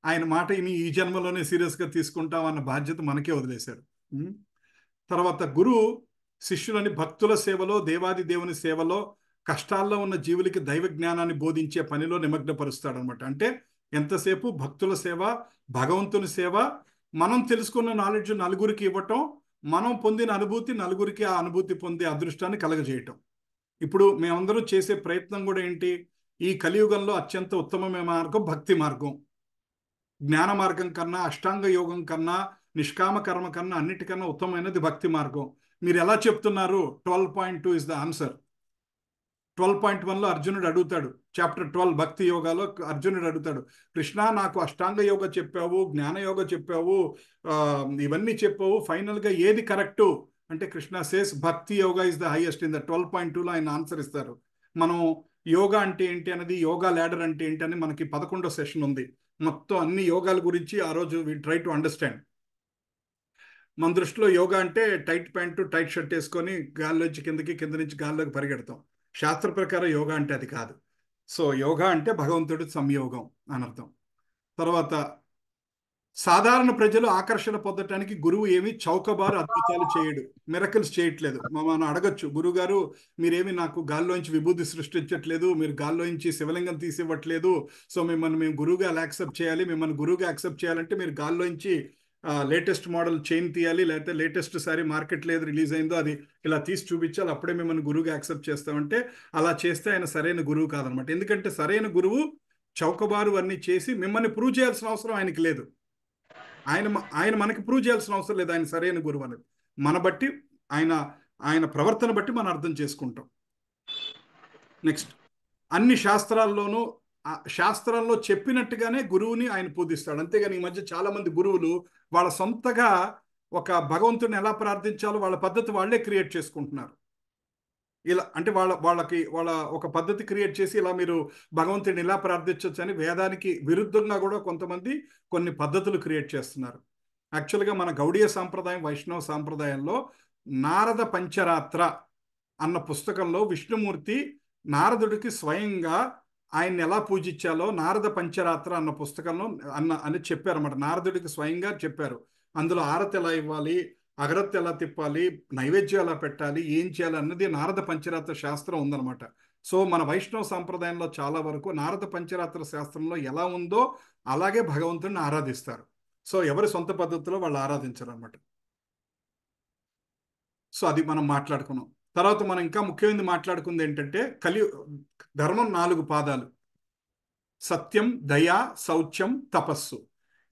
ఆయన మాట ఇని ఈ జన్మలోనే సీరియస్గా తీసుకుంటాం అన్న బాధ్యత మనకే వదిలేశారు. తర్వాత గురువు శిష్యులని భక్తుల సేవలో, దేవాది దేవుని సేవలో, కష్టాల్లో ఉన్న జీవులకి దైవ జ్ఞానాన్ని బోధించే పనిలో నిమగ్నపరుస్తాడనమాట. అంటే ఎంతసేపు భక్తుల సేవ, భగవంతుని సేవ, మనం తెలుసుకున్న నాలెడ్జ్ నలుగురికి ఇవ్వటం, మనం పొందిన అనుభూతి నలుగురికి ఆ అనుభూతి పొందే అదృష్టాన్ని కలగజేయటం. ఇప్పుడు మేమందరూ చేసే ప్రయత్నం కూడా ఏంటి? ఈ కలియుగంలో అత్యంత ఉత్తమమైన మార్గం భక్తి మార్గం. జ్ఞాన మార్గం కన్నా, అష్టాంగ యోగం కన్నా, నిష్కామ కర్మ కన్నా అన్నిటికన్నా ఉత్తమమైనది భక్తి మార్గం. మీరు ఎలా చెప్తున్నారు? 12.2 ఇస్ ద ఆన్సర్. 12.1లో అర్జునుడు అడుగుతాడు, చాప్టర్ 12 భక్తి యోగాలో అర్జునుడు అడుగుతాడు, కృష్ణ నాకు అష్టాంగ యోగ చెప్పావు, జ్ఞాన యోగ చెప్పావు, ఇవన్నీ చెప్పావు, ఫైనల్గా ఏది కరెక్టు అంటే Krishna says bhakti yoga is the highest. In the 12.2లో ఆయన ఆన్సర్ ఇస్తారు. మనం యోగా అంటే ఏంటి అనేది, యోగా ల్యాడర్ అంటే ఏంటి అని మనకి 11వ సెషన్ ఉంది. మొత్తం అన్ని యోగాల గురించి ఆ రోజు వి ట్రై టు అండర్స్టాండ్. మన దృష్టిలో యోగా అంటే టైట్ ప్యాంటు, టైట్ షర్ట్ వేసుకొని గాల్లోంచి కిందకి, కింద నుంచి గాల్లోకి పరిగెడతాం. శాస్త్ర ప్రకారం యోగా అంటే అది కాదు. సో యోగా అంటే భగవంతుడి సంయోగం అని అర్థం. తర్వాత సాధారణ ప్రజలు ఆకర్షణ పొందటానికి గురువు ఏమి చౌకబారు అద్భుతాలు చేయడు, మిరకల్స్ చేయట్లేదు. మనం అడగచ్చు, గురుగారు మీరేమి నాకు గాల్లోంచి విభూతి సృష్టించట్లేదు, మీరు గాల్లోంచి శివలింగం తీసివ్వట్లేదు, సో మేము గురువుగా ఎలా యాక్సెప్ట్ చేయాలి? మిమ్మల్ని గురువుగా యాక్సెప్ట్ చేయాలంటే మీరు గాల్లోంచి లేటెస్ట్ మోడల్ చైన్ తీయాలి, లేకపోతే లేటెస్ట్ సారీ మార్కెట్లో ఏది రిలీజ్ అయిందో అది ఇలా తీసి చూపించాలి, అప్పుడే మిమ్మల్ని గురువుగా యాక్సెప్ట్ చేస్తామంటే అలా చేస్తే ఆయన సరైన గురువు కాదనమాట. ఎందుకంటే సరైన గురువు చౌకబారు అన్నీ చేసి మిమ్మల్ని ప్రూవ్ చేయాల్సిన అవసరం ఆయనకి లేదు. ఆయన మనకి ప్రూవ్ చేయాల్సిన అవసరం లేదు ఆయన సరైన గురువు అనేది. మన బట్టి ఆయన ప్రవర్తన బట్టి మనం అర్థం చేసుకుంటాం. నెక్స్ట్, అన్ని శాస్త్రాల్లో చెప్పినట్టుగానే గురువుని ఆయన పూజిస్తాడు. అంతేగాని ఈ మధ్య చాలా మంది గురువులు వాళ్ళ సొంతగా ఒక భగవంతుడిని ఎలా ప్రార్థించాలో వాళ్ళ పద్ధతి వాళ్ళే క్రియేట్ చేసుకుంటున్నారు. ఇలా అంటే వాళ్ళ ఒక పద్ధతి క్రియేట్ చేసి ఇలా మీరు భగవంతుడిని ఇలా ప్రార్థించవచ్చు అని వేదానికి విరుద్ధంగా కూడా కొంతమంది కొన్ని పద్ధతులు క్రియేట్ చేస్తున్నారు. యాక్చువల్గా మన గౌడీయ సాంప్రదాయం, వైష్ణవ సాంప్రదాయంలో నారద పంచరాత్ర అన్న పుస్తకంలో విష్ణుమూర్తి నారదుడికి స్వయంగా ఆయన్ని ఎలా పూజించాలో నారద పంచరాత్ర అన్న పుస్తకంలో అని చెప్పారన్నమాట. నారదుడికి స్వయంగా చెప్పారు. అందులో ఆరతి ఎలా ఇవ్వాలి, అగరత్తి ఎలా తిప్పాలి, నైవేద్యం ఎలా పెట్టాలి, ఏం చేయాలి అన్నది నారద పంచరాత్ర శాస్త్రం ఉందన్నమాట. సో మన వైష్ణవ సాంప్రదాయంలో చాలా వరకు నారద పంచరాత్ర శాస్త్రంలో ఎలా ఉందో అలాగే భగవంతుడిని ఆరాధిస్తారు. సో ఎవరి సొంత పద్ధతిలో వాళ్ళు ఆరాధించారు అనమాట. సో అది మనం మాట్లాడుకున్నాం. తర్వాత మనం ఇంకా ముఖ్యమైనది మాట్లాడుకుంది ఏంటంటే ధర్మం 4 పాదాలు: సత్యం, దయ, శౌచ్యం, తపస్సు.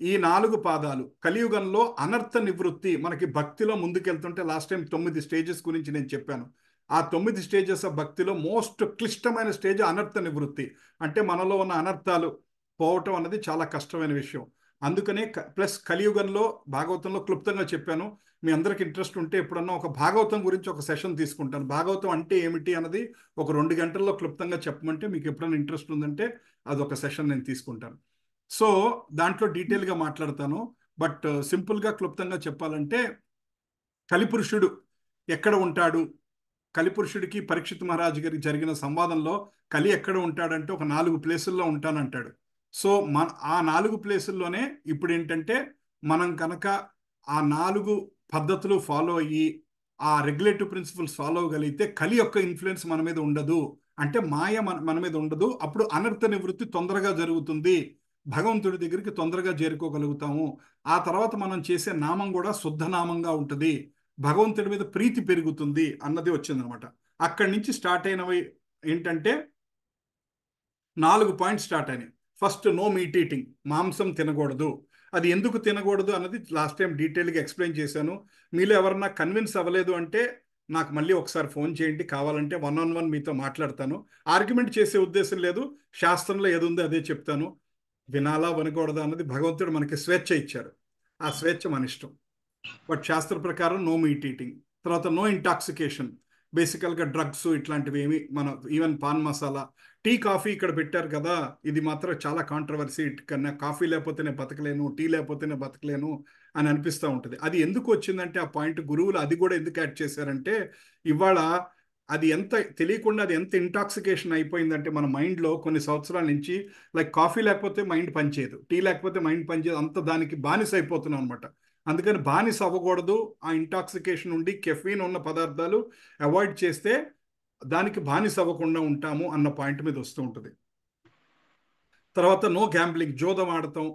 ఈ 4 పాదాలు కలియుగంలో అనర్థ నివృత్తి. మనకి భక్తిలో ముందుకెళ్తుంటే లాస్ట్ టైం 9 స్టేజెస్ గురించి నేను చెప్పాను. ఆ 9 స్టేజెస్ ఆఫ్ భక్తిలో మోస్ట్ క్లిష్టమైన స్టేజ్ అనర్థ నివృత్తి. అంటే మనలో ఉన్న అనర్థాలు పోవటం అనేది చాలా కష్టమైన విషయం. అందుకనే ప్లస్ కలియుగంలో భాగవతంలో క్లుప్తంగా చెప్పాను. మీ అందరికి ఇంట్రెస్ట్ ఉంటే ఎప్పుడన్నా ఒక భాగవతం గురించి ఒక సెషన్ తీసుకుంటాను. భాగవతం అంటే ఏమిటి అన్నది ఒక 2 గంటల్లో క్లుప్తంగా చెప్పమంటే మీకు ఎప్పుడన్నా ఇంట్రెస్ట్ ఉందంటే అదొక సెషన్ నేను తీసుకుంటాను. సో దాంట్లో డీటెయిల్గా మాట్లాడతాను. బట్ సింపుల్గా క్లుప్తంగా చెప్పాలంటే కలిపురుషుడు ఎక్కడ ఉంటాడు, కలిపురుషుడికి పరీక్షిత్ మహారాజు గారికి జరిగిన సంవాదంలో కలి ఎక్కడ ఉంటాడంటే ఒక 4 ప్లేసుల్లో ఉంటానంటాడు. సో ఆ 4 ప్లేసుల్లోనే ఇప్పుడు ఏంటంటే మనం కనుక ఆ 4 పద్ధతులు ఫాలో అయ్యి ఆ రెగ్యులేటివ్ ప్రిన్సిపల్స్ ఫాలో అవ్వగలిగితే కలి యొక్క ఇన్ఫ్లుయెన్స్ మన మీద ఉండదు, అంటే మాయ మన మీద ఉండదు. అప్పుడు అనర్థ నివృత్తి తొందరగా జరుగుతుంది, భగవంతుడి దగ్గరికి తొందరగా చేరుకోగలుగుతాము. ఆ తర్వాత మనం చేసే నామం కూడా శుద్ధ నామంగా ఉంటుంది, భగవంతుడి మీద ప్రీతి పెరుగుతుంది అన్నది వచ్చిందనమాట. అక్కడి నుంచి స్టార్ట్ అయినవి ఏంటంటే 4 పాయింట్స్ స్టార్ట్ అయినాయి. ఫస్ట్, నో మీట్ ఈటింగ్, మాంసం తినకూడదు. అది ఎందుకు తినకూడదు అన్నది లాస్ట్ టైం డీటెయిల్గా ఎక్స్ప్లెయిన్ చేశాను. మీలో ఎవరన్నా కన్విన్స్ అవ్వలేదు అంటే నాకు మళ్ళీ ఒకసారి ఫోన్ చేయండి, కావాలంటే 1-on-1 మీతో మాట్లాడతాను. ఆర్గ్యుమెంట్ చేసే ఉద్దేశం లేదు, శాస్త్రంలో ఏది ఉందో అదే చెప్తాను. వినాలా వినకూడదా అన్నది భగవంతుడు మనకి స్వేచ్ఛ ఇచ్చారు, ఆ స్వేచ్ఛ మన ఇష్టం. బట్ శాస్త్ర ప్రకారం నో మీట్ ఈటింగ్. తర్వాత నో ఇంటాక్సికేషన్, బేసికల్గా డ్రగ్స్ ఇట్లాంటివి ఏమి మనం even pan masala, tea, coffee ఇక్కడ పెట్టారు కదా, ఇది మాత్రం చాలా కాంట్రవర్సీ. కన్నా కాఫీ లేకపోతేనే బతకలేను, టీ లేకపోతేనే బతకలేను అని అనిపిస్తూ ఉంటుంది. అది ఎందుకు వచ్చిందంటే ఆ పాయింట్ గురువులు అది కూడా ఎందుకు యాడ్ చేశారంటే ఇవాళ అది ఎంత తెలియకుండా అది ఎంత ఇంటాక్సికేషన్ అయిపోయిందంటే మన మైండ్లో కొన్ని సంవత్సరాల నుంచి, లైక్ కాఫీ లేకపోతే మైండ్ పనిచేయదు, టీ లేకపోతే మైండ్ పనిచేయదు, అంత దానికి బానిస అయిపోతున్నాం అనమాట. అందుకని బానిస అవ్వకూడదు. ఆ ఇంటాక్సికేషన్ ఉండి కెఫీన్ ఉన్న పదార్థాలు అవాయిడ్ చేస్తే దానికి బానిస అవ్వకుండా ఉంటాము అన్న పాయింట్ మీద వస్తూ ఉంటుంది. తర్వాత నో గ్యాంబ్లింగ్, జోదం ఆడతాం,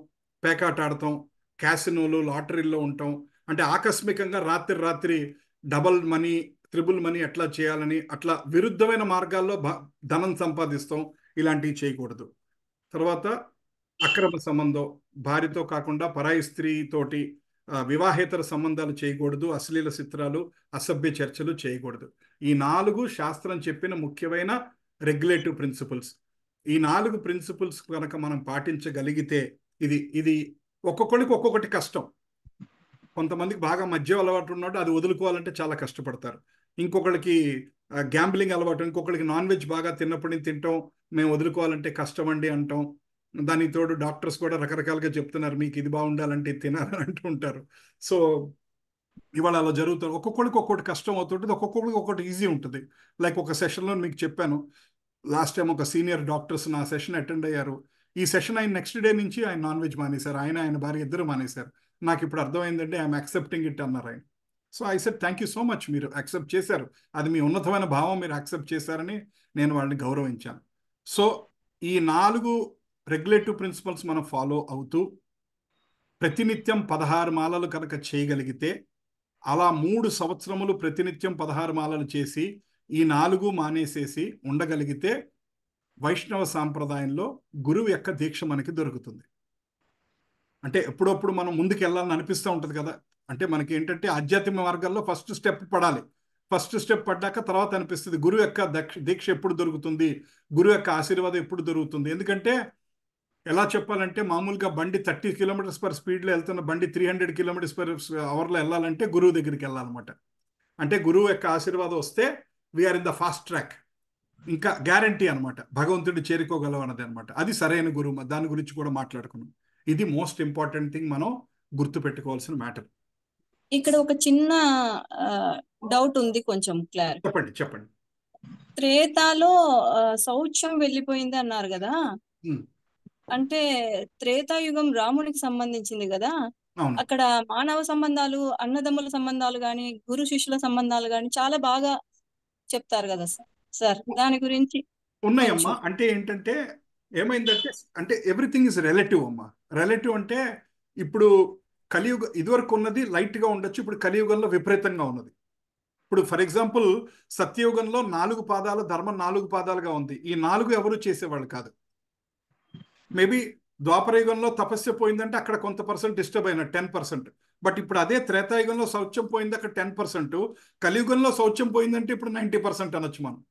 పేకాట ఆడతాం, క్యాసినోలు, లాటరీల్లో ఉంటాం. అంటే ఆకస్మికంగా రాత్రి డబల్ మనీ, త్రిబుల్ మనీ ఎట్లా చేయాలని అట్లా విరుద్ధమైన మార్గాల్లో ధనం సంపాదిస్తాం. ఇలాంటివి చేయకూడదు. తర్వాత అక్రమ సంబంధం, భార్యతో కాకుండా పరాయి స్త్రీతోటి వివాహేతర సంబంధాలు చేయకూడదు. అశ్లీల చిత్రాలు, అసభ్య చర్చలు చేయకూడదు. ఈ 4 శాస్త్రం చెప్పిన ముఖ్యమైన రెగ్యులేటివ్ ప్రిన్సిపల్స్. ఈ 4 ప్రిన్సిపల్స్ కనుక మనం పాటించగలిగితే ఇది ఒక్కొక్కరికి ఒక్కొక్కటి కష్టం. కొంతమందికి బాగా మద్యం అలవాటు ఉన్నాడు, అది వదులుకోవాలంటే చాలా కష్టపడతారు. ఇంకొకరికి గ్యాంబ్లింగ్ అలవాటు, ఇంకొకరికి నాన్ వెజ్ బాగా తిన్నప్పటి నుంచి తింటాం, మేము వదులుకోవాలంటే కష్టం అండి అంటాం. దానికి తోడు డాక్టర్స్ కూడా రకరకాలుగా చెప్తున్నారు, మీకు ఇది బాగుండాలంటే ఇది తినాలని అంటూ ఉంటారు. సో ఇవాళ అలా జరుగుతుంది. ఒక్కొక్కరికి ఒక్కొక్కటి కష్టం అవుతుంటుంది, ఒక్కొక్కరికి ఒక్కొక్కటి ఈజీ ఉంటుంది. లైక్ ఒక సెషన్లో మీకు చెప్పాను, లాస్ట్ టైం ఒక సీనియర్ డాక్టర్స్ నా సెషన్ అటెండ్ అయ్యారు. ఈ సెషన్ అయిన నెక్స్ట్ డే నుంచి ఆయన నాన్ వెజ్ మానేశారు. ఆయన భార్య ఇద్దరు మానేశారు. నాకు ఇప్పుడు అర్థమైందంటే ఐఎమ్ యాక్సెప్టింగ్ ఇట్ అన్నారు ఆయన. So I said thank you so much, మీరు యాక్సెప్ట్ చేశారు, అది మీ ఉన్నతమైన భావం, మీరు యాక్సెప్ట్ చేశారని నేను వాళ్ళని గౌరవించాను. సో ఈ 4 రెగ్యులేటివ్ ప్రిన్సిపల్స్ మనం ఫాలో అవుతూ ప్రతినిత్యం 16 మాలలు కనుక చేయగలిగితే, అలా 3 సంవత్సరములు ప్రతినిత్యం 16 మాలలు చేసి ఈ 4 మానేసేసి ఉండగలిగితే వైష్ణవ సాంప్రదాయంలో గురువు యొక్క దీక్ష మనకి దొరుకుతుంది. అంటే ఎప్పుడప్పుడు మనం ముందుకు వెళ్ళాలని అనిపిస్తూ ఉంటుంది కదా. అంటే మనకి ఏంటంటే ఆధ్యాత్మిక మార్గాల్లో ఫస్ట్ స్టెప్ పడాలి. ఫస్ట్ స్టెప్ పడ్డాక తర్వాత అనిపిస్తుంది గురువు యొక్క దీక్ష ఎప్పుడు దొరుకుతుంది, గురువు యొక్క ఆశీర్వాదం ఎప్పుడు దొరుకుతుంది. ఎందుకంటే ఎలా చెప్పాలంటే మామూలుగా బండి 30 కిలోమీటర్స్ పర్ స్పీడ్లో వెళ్తున్న బండి 300 కిలోమీటర్స్ పర్ అవర్లో వెళ్ళాలంటే గురువు దగ్గరికి వెళ్ళాలన్నమాట. అంటే గురువు యొక్క ఆశీర్వాదం వస్తే we are in the fast track, ఇంకా గ్యారంటీ అనమాట, భగవంతుడు చేరుకోగలవన్నది అనమాట. అది సరైన గురువు. దాని గురించి కూడా మాట్లాడుకున్నాం. ఇది మోస్ట్ ఇంపార్టెంట్ థింగ్ మనం గుర్తుపెట్టుకోవాల్సిన మ్యాటర్. ఇక్కడ ఒక చిన్న డౌట్ ఉంది, కొంచెం క్లియర్ చెప్పండి. త్రేతాలో శౌచ్యం వెళ్ళిపోయింది అన్నారు కదా, అంటే త్రేతాయుగం రామునికి సంబంధించింది కదా. అక్కడ మానవ సంబంధాలు, అన్నదమ్ముల సంబంధాలు గాని, గురు శిష్యుల సంబంధాలు గాని చాలా బాగా చెప్తారు కదా సార్, దాని గురించి ఉన్నాయమ్మా. అంటే ఏంటంటే ఏమైందంటే, అంటే ఎవ్రీథింగ్ ఇస్ రిలేటివ్ అమ్మా. రిలేటివ్ అంటే ఇప్పుడు కలియుగ ఇదివరకు ఉన్నది లైట్గా ఉండొచ్చు, ఇప్పుడు కలియుగంలో విపరీతంగా ఉన్నది. ఇప్పుడు ఫర్ ఎగ్జాంపుల్ సత్యయుగంలో 4 పాదాల ధర్మం 4 పాదాలుగా ఉంది. ఈ 4 ఎవరు చేసేవాళ్ళు కాదు. మేబీ ద్వాపరయుగంలో తపస్య పోయిందంటే అక్కడ కొంత % డిస్టర్బ్ అయిన 10%. బట్ ఇప్పుడు అదే త్రేతాయుగంలో శౌచ్యం పోయింది, అక్కడ 10%. కలియుగంలో శౌచ్యం పోయిందంటే ఇప్పుడు 90% అనొచ్చు మనం.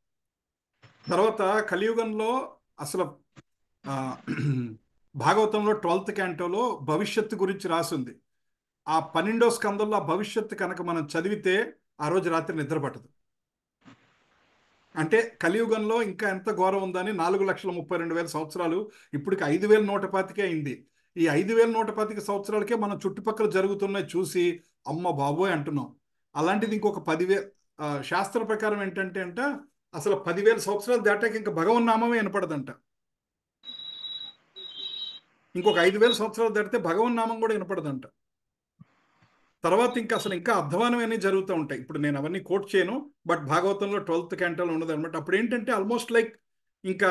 తర్వాత కలియుగంలో అసలు భాగవతంలో 12th క్యాంటోలో భవిష్యత్తు గురించి రాసింది. ఆ 12వ స్కందంలో ఆ భవిష్యత్తు కనుక మనం చదివితే ఆ రోజు రాత్రి నిద్ర పట్టదు. అంటే కలియుగంలో ఇంకా ఎంత ఘోరం ఉందని 4,32,000 సంవత్సరాలు, ఇప్పటికి 5,125 అయింది. ఈ 5,125 సంవత్సరాలకే మనం చుట్టుపక్కల జరుగుతున్నాయి చూసి అమ్మ బాబోయ్ అంటున్నాం. అలాంటిది ఇంకొక 10,000 శాస్త్ర ప్రకారం ఏంటంటే అసలు 10,000 సంవత్సరాలు దాటాక ఇంకా భగవన్నామమే వినపడదంట. ఇంకొక 5,000 సంవత్సరాలు దాటితే భగవన్నామం కూడా వినపడదంట. తర్వాత ఇంకా అసలు ఇంకా అధ్వానమైనవి జరుగుతూ ఉంటాయి. ఇప్పుడు నేను అవన్నీ కోట్ చేయను, బట్ భాగవతంలో 12th క్యాంటోలో ఉన్నది అనమాట. అప్పుడు ఏంటంటే ఆల్మోస్ట్ లైక్ ఇంకా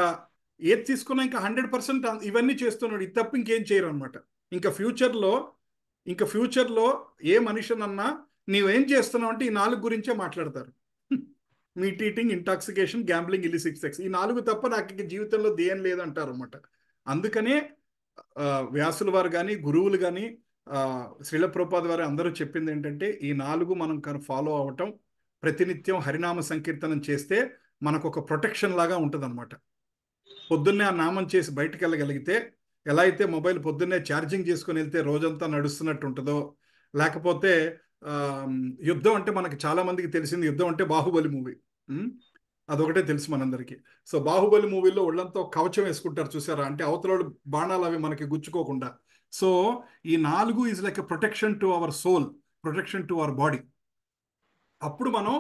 ఏది తీసుకున్నా ఇంకా 100% ఇవన్నీ చేస్తున్నాడు, ఇది తప్ప ఇంకేం చేయరు అనమాట. ఇంకా ఫ్యూచర్లో ఏ మనిషినన్నా నీవేం చేస్తున్నావు అంటే ఈ 4 గురించే మాట్లాడతారు. Meet eating, intoxication, gambling, illicit sex, ఈ 4 తప్ప నాకు ఇంక జీవితంలో దేం లేదంటారు అనమాట. అందుకనే వ్యాసుల వారు కానీ, గురువులు కానీ, శ్రీల ప్రభుపాద వారు అందరూ చెప్పింది ఏంటంటే ఈ 4 మనం ఫాలో అవ్వటం, ప్రతినిత్యం హరినామ సంకీర్తనం చేస్తే మనకు ఒక ప్రొటెక్షన్ లాగా ఉంటుంది అనమాట. పొద్దున్నే ఆ నామం చేసి బయటకు వెళ్ళగలిగితే, ఎలా అయితే మొబైల్ పొద్దున్నే ఛార్జింగ్ చేసుకుని వెళ్తే రోజంతా నడుస్తున్నట్టు ఉంటుందో, లేకపోతే యుద్ధం అంటే మనకి చాలా మందికి తెలిసింది, యుద్ధం అంటే బాహుబలి మూవీ, అదొకటే తెలుసు మనందరికీ. సో బాహుబలి మూవీలో ఒళ్ళంతా కవచం వేసుకుంటారు చూసారా, అంటే అవతల బాణాలు అవి మనకి గుచ్చుకోకుండా. సో ఈ 4 is like a protection to our soul, protection to our body. అప్పుడు మనం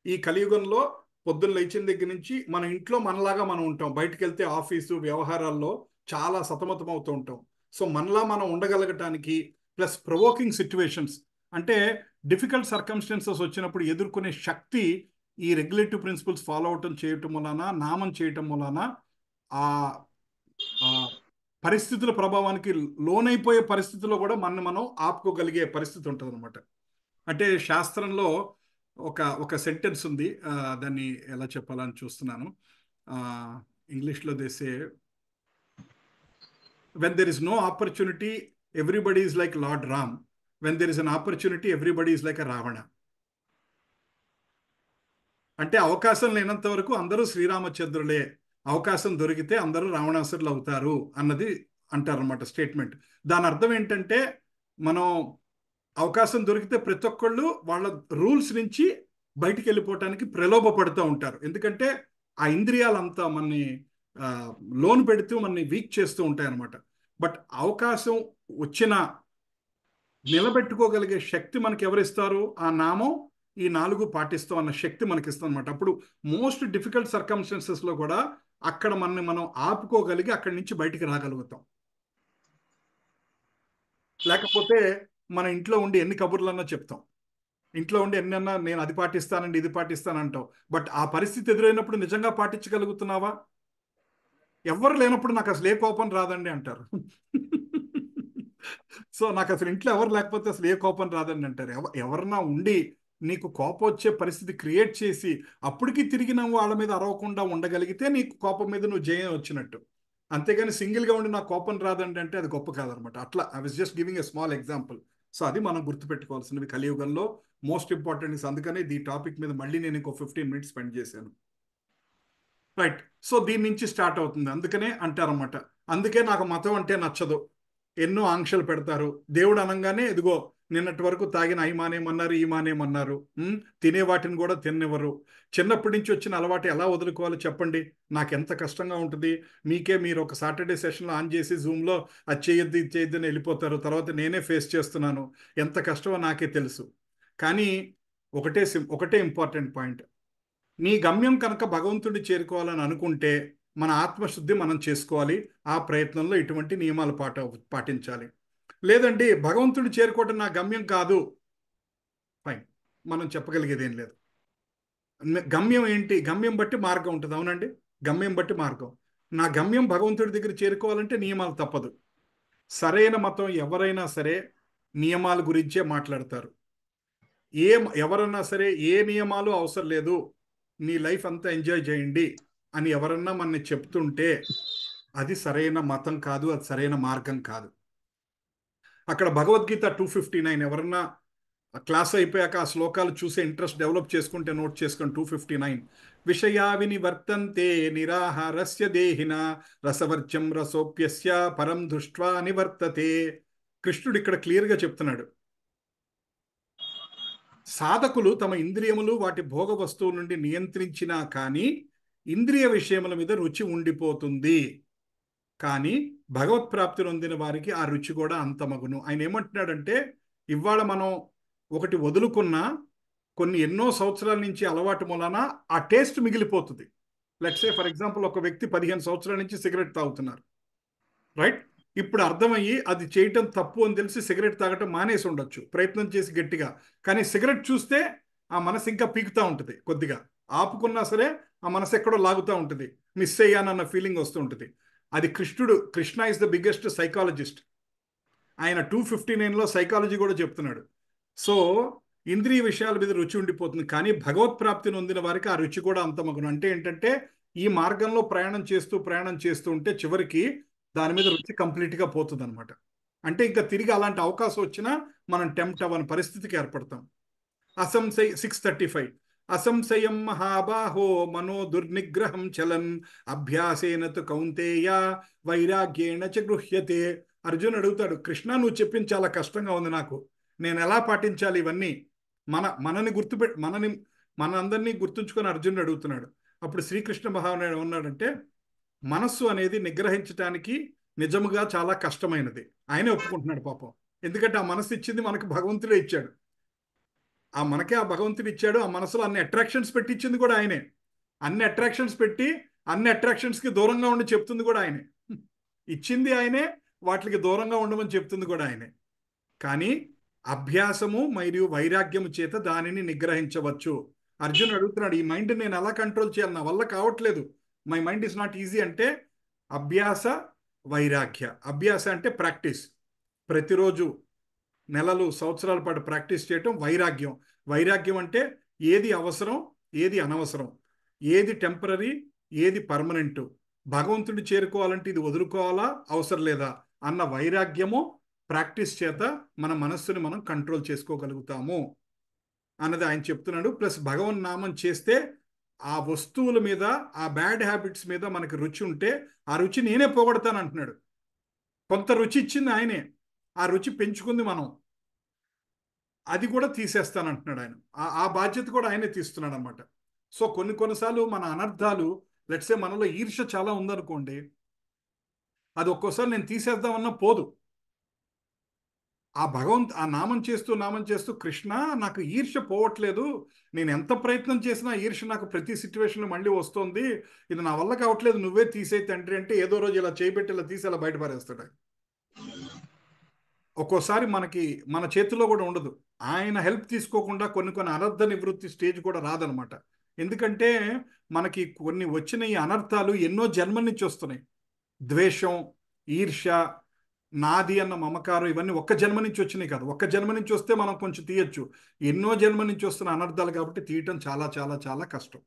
ఈ కలియుగంలో పొద్దున్న లేచిన దగ్గర నుంచి మన ఇంట్లో మనలాగా మనం ఉంటాం, బయటకు వెళ్తే ఆఫీసు వ్యవహారాల్లో చాలా సతమతం అవుతూ ఉంటాం. సో మనలా మనం ఉండగలగటానికి ప్లస్ ప్రొవోకింగ్ సిచ్యువేషన్స్ అంటే డిఫికల్ట్ సర్కమ్స్టెన్సెస్ వచ్చినప్పుడు ఎదుర్కొనే శక్తి ఈ రెగ్యులేటివ్ ప్రిన్సిపల్స్ ఫాలో అవటం చేయటం వలన, నామం చేయటం వలన ఆ పరిస్థితుల ప్రభావానికి లోనైపోయే పరిస్థితుల్లో కూడా మనం ఆపుకోగలిగే పరిస్థితి ఉంటుంది అనమాట. అంటే శాస్త్రంలో ఒక సెంటెన్స్ ఉంది, దాన్ని ఎలా చెప్పాలని చూస్తున్నాను. ఇంగ్లీష్లో దేసే when there is no opportunity everybody is like Lord Ram, when there is an opportunity everybody is like a Ravana. అంటే అవకాశం లేనంత వరకు అందరూ శ్రీరామచంద్రులే, అవకాశం దొరికితే అందరూ రావణాసురులు అవుతారు అన్నది అంటారన్నమాట స్టేట్మెంట్. దాని అర్థం ఏంటంటే మనం అవకాశం దొరికితే ప్రతి ఒక్కళ్ళు వాళ్ళ రూల్స్ నుంచి బయటికి వెళ్ళిపోవటానికి ప్రలోభపడుతూ ఉంటారు. ఎందుకంటే ఆ ఇంద్రియాలంతా మనని లోన్ పెడుతూ మనని వీక్ చేస్తూ ఉంటాయి అన్నమాట. బట్ అవకాశం వచ్చిన నిలబెట్టుకోగలిగే శక్తి మనకి ఎవరిస్తారు? ఆ నామం, ఈ 4 పాటిస్తాం అన్న శక్తి మనకి ఇస్తాం అనమాట. అప్పుడు మోస్ట్ డిఫికల్ట్ సర్కమ్స్టెన్సెస్లో కూడా అక్కడ మనం ఆపుకోగలిగి అక్కడి నుంచి బయటికి రాగలుగుతాం. లేకపోతే మన ఇంట్లో ఉండి ఎన్ని కబుర్లన్నా చెప్తాం, ఇంట్లో ఉండి ఎన్నన్నా నేను అది పాటిస్తానండి ఇది పాటిస్తానంటావు, బట్ ఆ పరిస్థితి ఎదురైనప్పుడు నిజంగా పాటించగలుగుతున్నావా? ఎవరు లేనప్పుడు నాకు అసలు ఏ కోపం రాదండి అంటారు. సో నాకు అసలు ఇంట్లో ఎవరు లేకపోతే అసలు ఏ కోపం రాదండి అంటారు. ఎవరన్నా ఉండి నీకు కోపం వచ్చే పరిస్థితి క్రియేట్ చేసి అప్పటికి తిరిగి నువ్వు వాళ్ళ మీద అరవకుండా ఉండగలిగితే నీకు కోపం మీద నువ్వు జయం వచ్చినట్టు. అంతేగాని సింగిల్గా ఉండి నాకు కోపం రాదండి అంటే అది గొప్ప కాదనమాట. అట్లా I was just giving a small example. So అది మనం గుర్తుపెట్టుకోవాల్సినవి కలియుగంలో మోస్ట్ ఇంపార్టెంట్. అందుకనే ఈ టాపిక్ మీద మళ్ళీ నేను ఇంకో 15 minutes స్పెండ్ చేశాను. రైట్. సో దీని నుంచి స్టార్ట్ అవుతుంది. అందుకనే అంటారన్నమాట. అందుకే నాకు మతం అంటే నచ్చదు, ఎన్నో ఆంక్షలు పెడతారు. దేవుడు అనగానే ఇదిగో నిన్నటి వరకు తాగిన అయి మానేమన్నారు, ఈ మానేమన్నారు, తినే వాటిని కూడా తిన్నివ్వరు. చిన్నప్పటి నుంచి వచ్చిన అలవాటు ఎలా వదులుకోవాలో చెప్పండి, నాకు ఎంత కష్టంగా ఉంటుంది. మీరు ఒక సాటర్డే సెషన్లో ఆన్ చేసి జూమ్లో అది చేయొద్దు ఇది చేయొద్దు అని వెళ్ళిపోతారు. తర్వాత నేనే ఫేస్ చేస్తున్నాను, ఎంత కష్టమో నాకే తెలుసు. కానీ ఒకటే ఇంపార్టెంట్ పాయింట్, నీ గమ్యం కనుక భగవంతుడి చేరుకోవాలని అనుకుంటే మన ఆత్మశుద్ధి మనం చేసుకోవాలి. ఆ ప్రయత్నంలో ఇటువంటి నియమాలు పాటించాలి. లేదండి భగవంతుడి చేరుకోవటం నా గమ్యం కాదు, ఫైన్, మనం చెప్పగలిగేది ఏం లేదు. గమ్యం ఏంటి? గమ్యం బట్టి మార్గం ఉంటుంది. అవునండి, గమ్యం బట్టి మార్గం. నా గమ్యం భగవంతుడి దగ్గర చేరుకోవాలంటే నియమాలు తప్పదు. సరైన మతం ఎవరైనా సరే నియమాల గురించే మాట్లాడతారు. ఎవరన్నా సరే ఏ నియమాలు అవసరం లేదు, నీ లైఫ్ అంతా ఎంజాయ్ చేయండి అని ఎవరన్నా మనని చెప్తుంటే అది సరైన మతం కాదు, అది సరైన మార్గం కాదు. అక్కడ భగవద్గీత 259 ఎవరన్నా క్లాస్ అయిపోయాక ఆ శ్లోకాలు చూసే ఇంట్రెస్ట్ డెవలప్ చేసుకుంటే నోట్ చేసుకొని 259 విషయా వినివర్తంతే నిరాహారస్య దేహిన రసవర్జ్యం రసోప్యస్య పరం దృష్ట్వా నివర్తతే. కృష్ణుడు ఇక్కడ క్లియర్గా చెప్తున్నాడు, సాధకులు తమ ఇంద్రియములు వాటి భోగ వస్తువుల నుండి నియంత్రించినా కానీ ఇంద్రియ విషయముల మీద రుచి ఉండిపోతుంది. కానీ భగవత్ప్రాప్తి నొందిన వారికి ఆ రుచి కూడా అంతమగును. ఆయన ఏమంటున్నాడంటే ఇవాళ మనం ఒకటి వదులుకున్నా కొన్ని ఎన్నో సంవత్సరాల నుంచి అలవాటు మూలన ఆ టేస్ట్ మిగిలిపోతుంది. లెట్స్ సే ఫర్ ఎగ్జాంపుల్ ఒక వ్యక్తి 15 సంవత్సరాల నుంచి సిగరెట్ తాగుతున్నారు, రైట్? ఇప్పుడు అర్థమయ్యి అది చేయటం తప్పు అని తెలిసి సిగరెట్ తాగటం మానేసి ఉండొచ్చు, ప్రయత్నం చేసి గట్టిగా. కానీ సిగరెట్ చూస్తే ఆ మనసు ఇంకా పీకుతూ ఉంటుంది, కొద్దిగా ఆపుకున్నా సరే ఆ మనసు ఎక్కడో లాగుతూ ఉంటుంది, మిస్ అయ్యానన్న ఫీలింగ్ వస్తూ ఉంటుంది. అది Krishna is the biggest psychologist. ఆయన 259లో సైకాలజీ కూడా చెప్తున్నాడు. సో ఇంద్రియ విషయాల మీద రుచి ఉండిపోతుంది, కానీ భగవత్ప్రాప్తి నొందిన వారికి ఆ రుచి కూడా అంతమగును. అంటే ఏంటంటే ఈ మార్గంలో ప్రయాణం చేస్తూ ఉంటే చివరికి దాని మీద రుచి కంప్లీట్గా పోతుంది అనమాట. అంటే ఇంకా తిరిగి అలాంటి అవకాశం వచ్చినా మనం టెంప్ట్ అవ్వని పరిస్థితికి ఏర్పడతాం. 635 అసంశయం మహాబాహో మనో దుర్నిగ్రహం చలన్ అభ్యాసేన తు కౌంతేయ వైరాగ్యేణ చ గృహ్యతే. అర్జున్ అడుగుతాడు, కృష్ణ నువ్వు చెప్పింది చాలా కష్టంగా ఉంది నాకు, నేను ఎలా పాటించాలి ఇవన్నీ? మనందరినీ గుర్తుంచుకొని అర్జునుడు అడుగుతున్నాడు. అప్పుడు శ్రీకృష్ణ భగవానుడు ఏమన్నాడంటే మనస్సు అనేది నిగ్రహించడానికి నిజముగా చాలా కష్టమైనది. ఆయనే ఒప్పుకుంటున్నాడు పాపం. ఎందుకంటే ఆ మనసు ఇచ్చింది మనకు భగవంతుడే ఇచ్చాడు, మనకే ఆ భగవంతుడు ఇచ్చాడు. ఆ మనసులో అన్ని అట్రాక్షన్స్ పెట్టించింది కూడా ఆయనే. అన్ని అట్రాక్షన్స్ పెట్టి అన్ని అట్రాక్షన్స్కి దూరంగా ఉండి చెప్తుంది కూడా ఆయనే. ఇచ్చింది ఆయనే, వాటికి దూరంగా ఉండమని చెప్తుంది కూడా ఆయనే. కానీ అభ్యాసము మరియు వైరాగ్యము చేత దానిని నిగ్రహించవచ్చు. అర్జున్ అడుగుతున్నాడు, ఈ మైండ్ నేను ఎలా కంట్రోల్ చేయాలి, నా వల్ల కావట్లేదు, my mind is not easy అంటే అభ్యాస వైరాగ్య. అభ్యాస అంటే ప్రాక్టీస్, ప్రతిరోజు నెలలు సంవత్సరాల పాటు ప్రాక్టీస్ చేయటం వైరాగ్యం. వైరాగ్యం అంటే ఏది అవసరం ఏది అనవసరం, ఏది టెంపరీ ఏది పర్మనెంట్, భగవంతుడిని చేరుకోవాలంటే ఇది వదులుకోవాలా అవసరం లేదా అన్న వైరాగ్యము ప్రాక్టీస్ చేత మన మనస్సుని మనం కంట్రోల్ చేసుకోగలుగుతాము అన్నది ఆయన చెప్తున్నాడు. ప్లస్ భగవన్ నామం చేస్తే ఆ వస్తువుల మీద, ఆ బ్యాడ్ హ్యాబిట్స్ మీద మనకి రుచి ఉంటే ఆ రుచి నేనే పోగొడతాను అంటున్నాడు. కొంత రుచి ఇచ్చింది ఆయనే, ఆ రుచి పెంచుకుంది మనం, అది కూడా తీసేస్తానంటున్నాడు ఆయన. ఆ బాధ్యత కూడా ఆయనే తీస్తున్నాడు అనమాట. సో కొన్నిసార్లు మన అనర్థాలు, లెట్సే మనలో ఈర్ష్య చాలా ఉందనుకోండి, అది ఒక్కోసారి నేను తీసేద్దామన్నా పోదు. ఆ నామం చేస్తూ కృష్ణ నాకు ఈర్ష్య పోవట్లేదు, నేను ఎంత ప్రయత్నం చేసినా ఈర్ష్య నాకు ప్రతి సిచ్యువేషన్లో మళ్ళీ వస్తుంది, ఇది నా వల్ల కావట్లేదు, నువ్వే తీసేయి తండ్రి అంటే ఏదో రోజు ఇలా చేయబెట్టి ఇలా తీసి ఇలా బయటపారేస్తాడు. ఒక్కోసారి మన చేతిలో కూడా ఉండదు. ఆయన హెల్ప్ తీసుకోకుండా కొన్ని అనర్థ నివృత్తి స్టేజ్ కూడా రాదనమాట. ఎందుకంటే మనకి కొన్ని వచ్చిన ఈ అనర్థాలు ఎన్నో జన్మల నుంచి వస్తున్నాయి. ద్వేషం, ఈర్ష్య, నాది అన్న మమకారం, ఇవన్నీ ఒక్క జన్మ నుంచి వచ్చినాయి కాదు. ఒక్క జన్మ నుంచి వస్తే మనం కొంచెం తీయచ్చు, ఎన్నో జన్మ నుంచి వస్తున్న అనర్థాలు కాబట్టి తీయటం చాలా చాలా చాలా కష్టం.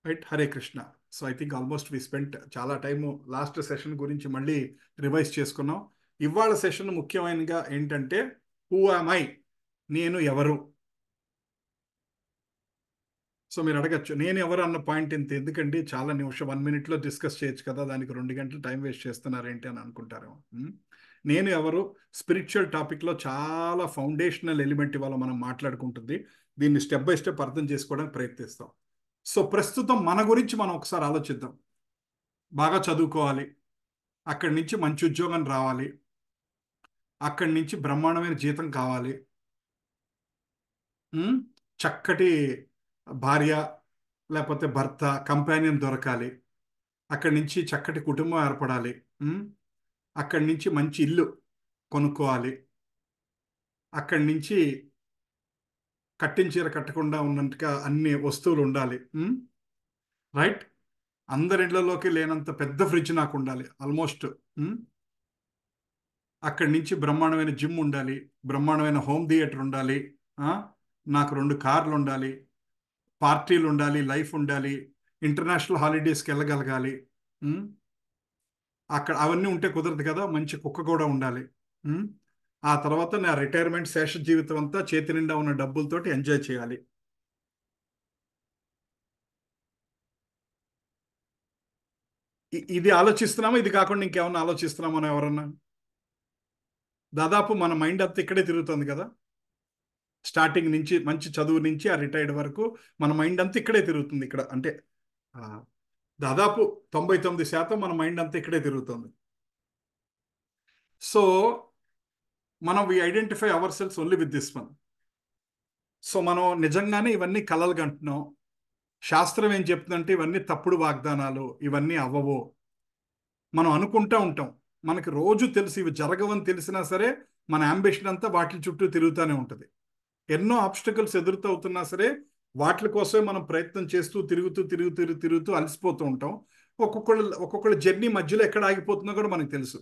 Right, Hare Krishna. So I think almost we spent చాలా టైము లాస్ట్ సెషన్ గురించి మళ్ళీ రివైజ్ చేసుకున్నాం. ఇవాళ సెషన్ ముఖ్యమైనగా ఏంటంటే హూ యామ్ ఐ, నేను ఎవరు. సో మీరు అడగచ్చు నేను ఎవరు అన్న పాయింట్ ఇంత ఎందుకండి, చాలా నిమిషం 1 minute డిస్కస్ చేయొచ్చు కదా, దానికి 2 గంటలు టైం వేస్ట్ చేస్తున్నారేంటి అని అనుకుంటారేమో. నేను ఎవరు స్పిరిచువల్ టాపిక్లో చాలా ఫౌండేషనల్ ఎలిమెంట్ ఇవాళ మనం మాట్లాడుకుంటుంది. దీన్ని స్టెప్ బై స్టెప్ అర్థం చేసుకోవడానికి ప్రయత్నిస్తాం. సో ప్రస్తుతం మన గురించి మనం ఒకసారి ఆలోచిద్దాం. బాగా చదువుకోవాలి, అక్కడి నుంచి మంచి ఉద్యోగం రావాలి, అక్కడి నుంచి బ్రహ్మాండమైన జీతం కావాలి, చక్కటి భార్య లేకపోతే భర్త కంపానియన్ దొరకాలి, అక్కడి నుంచి చక్కటి కుటుంబం ఏర్పడాలి, అక్కడి నుంచి మంచి ఇల్లు కొనుక్కోవాలి, అక్కడి నుంచి కట్టించీర కట్టకుండా ఉన్నట్టుగా అన్ని వస్తువులు ఉండాలి. రైట్, అందరిళ్లలోకి లేనంత పెద్ద ఫ్రిడ్జ్ నాకు ఉండాలి ఆల్మోస్ట్. అక్కడి నుంచి బ్రహ్మాండమైన జిమ్ ఉండాలి, బ్రహ్మాండమైన హోమ్ థియేటర్ ఉండాలి, నాకు 2 కార్లు ఉండాలి, పార్టీలు ఉండాలి, లైఫ్ ఉండాలి, ఇంటర్నేషనల్ హాలిడేస్కి వెళ్ళగలగాలి. అక్కడ అవన్నీ ఉంటే కుదరదు కదా, మంచి కుక్క కూడా ఉండాలి. ఆ తర్వాత నా రిటైర్మెంట్ శేష జీవితం అంతా చేతి నిండా ఉన్న డబ్బులతోటి ఎంజాయ్ చేయాలి. ఇది ఆలోచిస్తున్నామా? ఇది కాకుండా ఇంకేమన్నా ఆలోచిస్తున్నామా ఎవరన్నా? దాదాపు మన మైండ్ అంతా ఇక్కడే తిరుగుతుంది కదా, స్టార్టింగ్ నుంచి మంచి చదువు నుంచి ఆ రిటైర్డ్ వరకు మన మైండ్ అంతా ఇక్కడే తిరుగుతుంది. ఇక్కడ అంటే దాదాపు 99% మన మైండ్ అంతా ఇక్కడే తిరుగుతుంది. సో మనం we identify our cells only with this one. So మనం నిజంగానే ఇవన్నీ కలలు కంటున్నాం. శాస్త్రం ఏం చెప్తుందంటే ఇవన్నీ తప్పుడు వాగ్దానాలు, ఇవన్నీ అవ్వవు. మనం అనుకుంటూ ఉంటాం, మనకి రోజు తెలిసి ఇవి జరగవని తెలిసినా సరే మన అంబిషన్ అంతా వాటి చుట్టూ తిరుగుతూనే ఉంటుంది. ఎన్నో ఆబ్స్టకల్స్ ఎదురుతవుతున్నా సరే వాటి కోసమే మనం ప్రయత్నం చేస్తూ తిరుగుతూ అలసిపోతూ ఉంటాం. ఒక్కొక్కళ్ళ జర్నీ మధ్యలో ఎక్కడ ఆగిపోతుందో కూడా మనకు తెలుసు.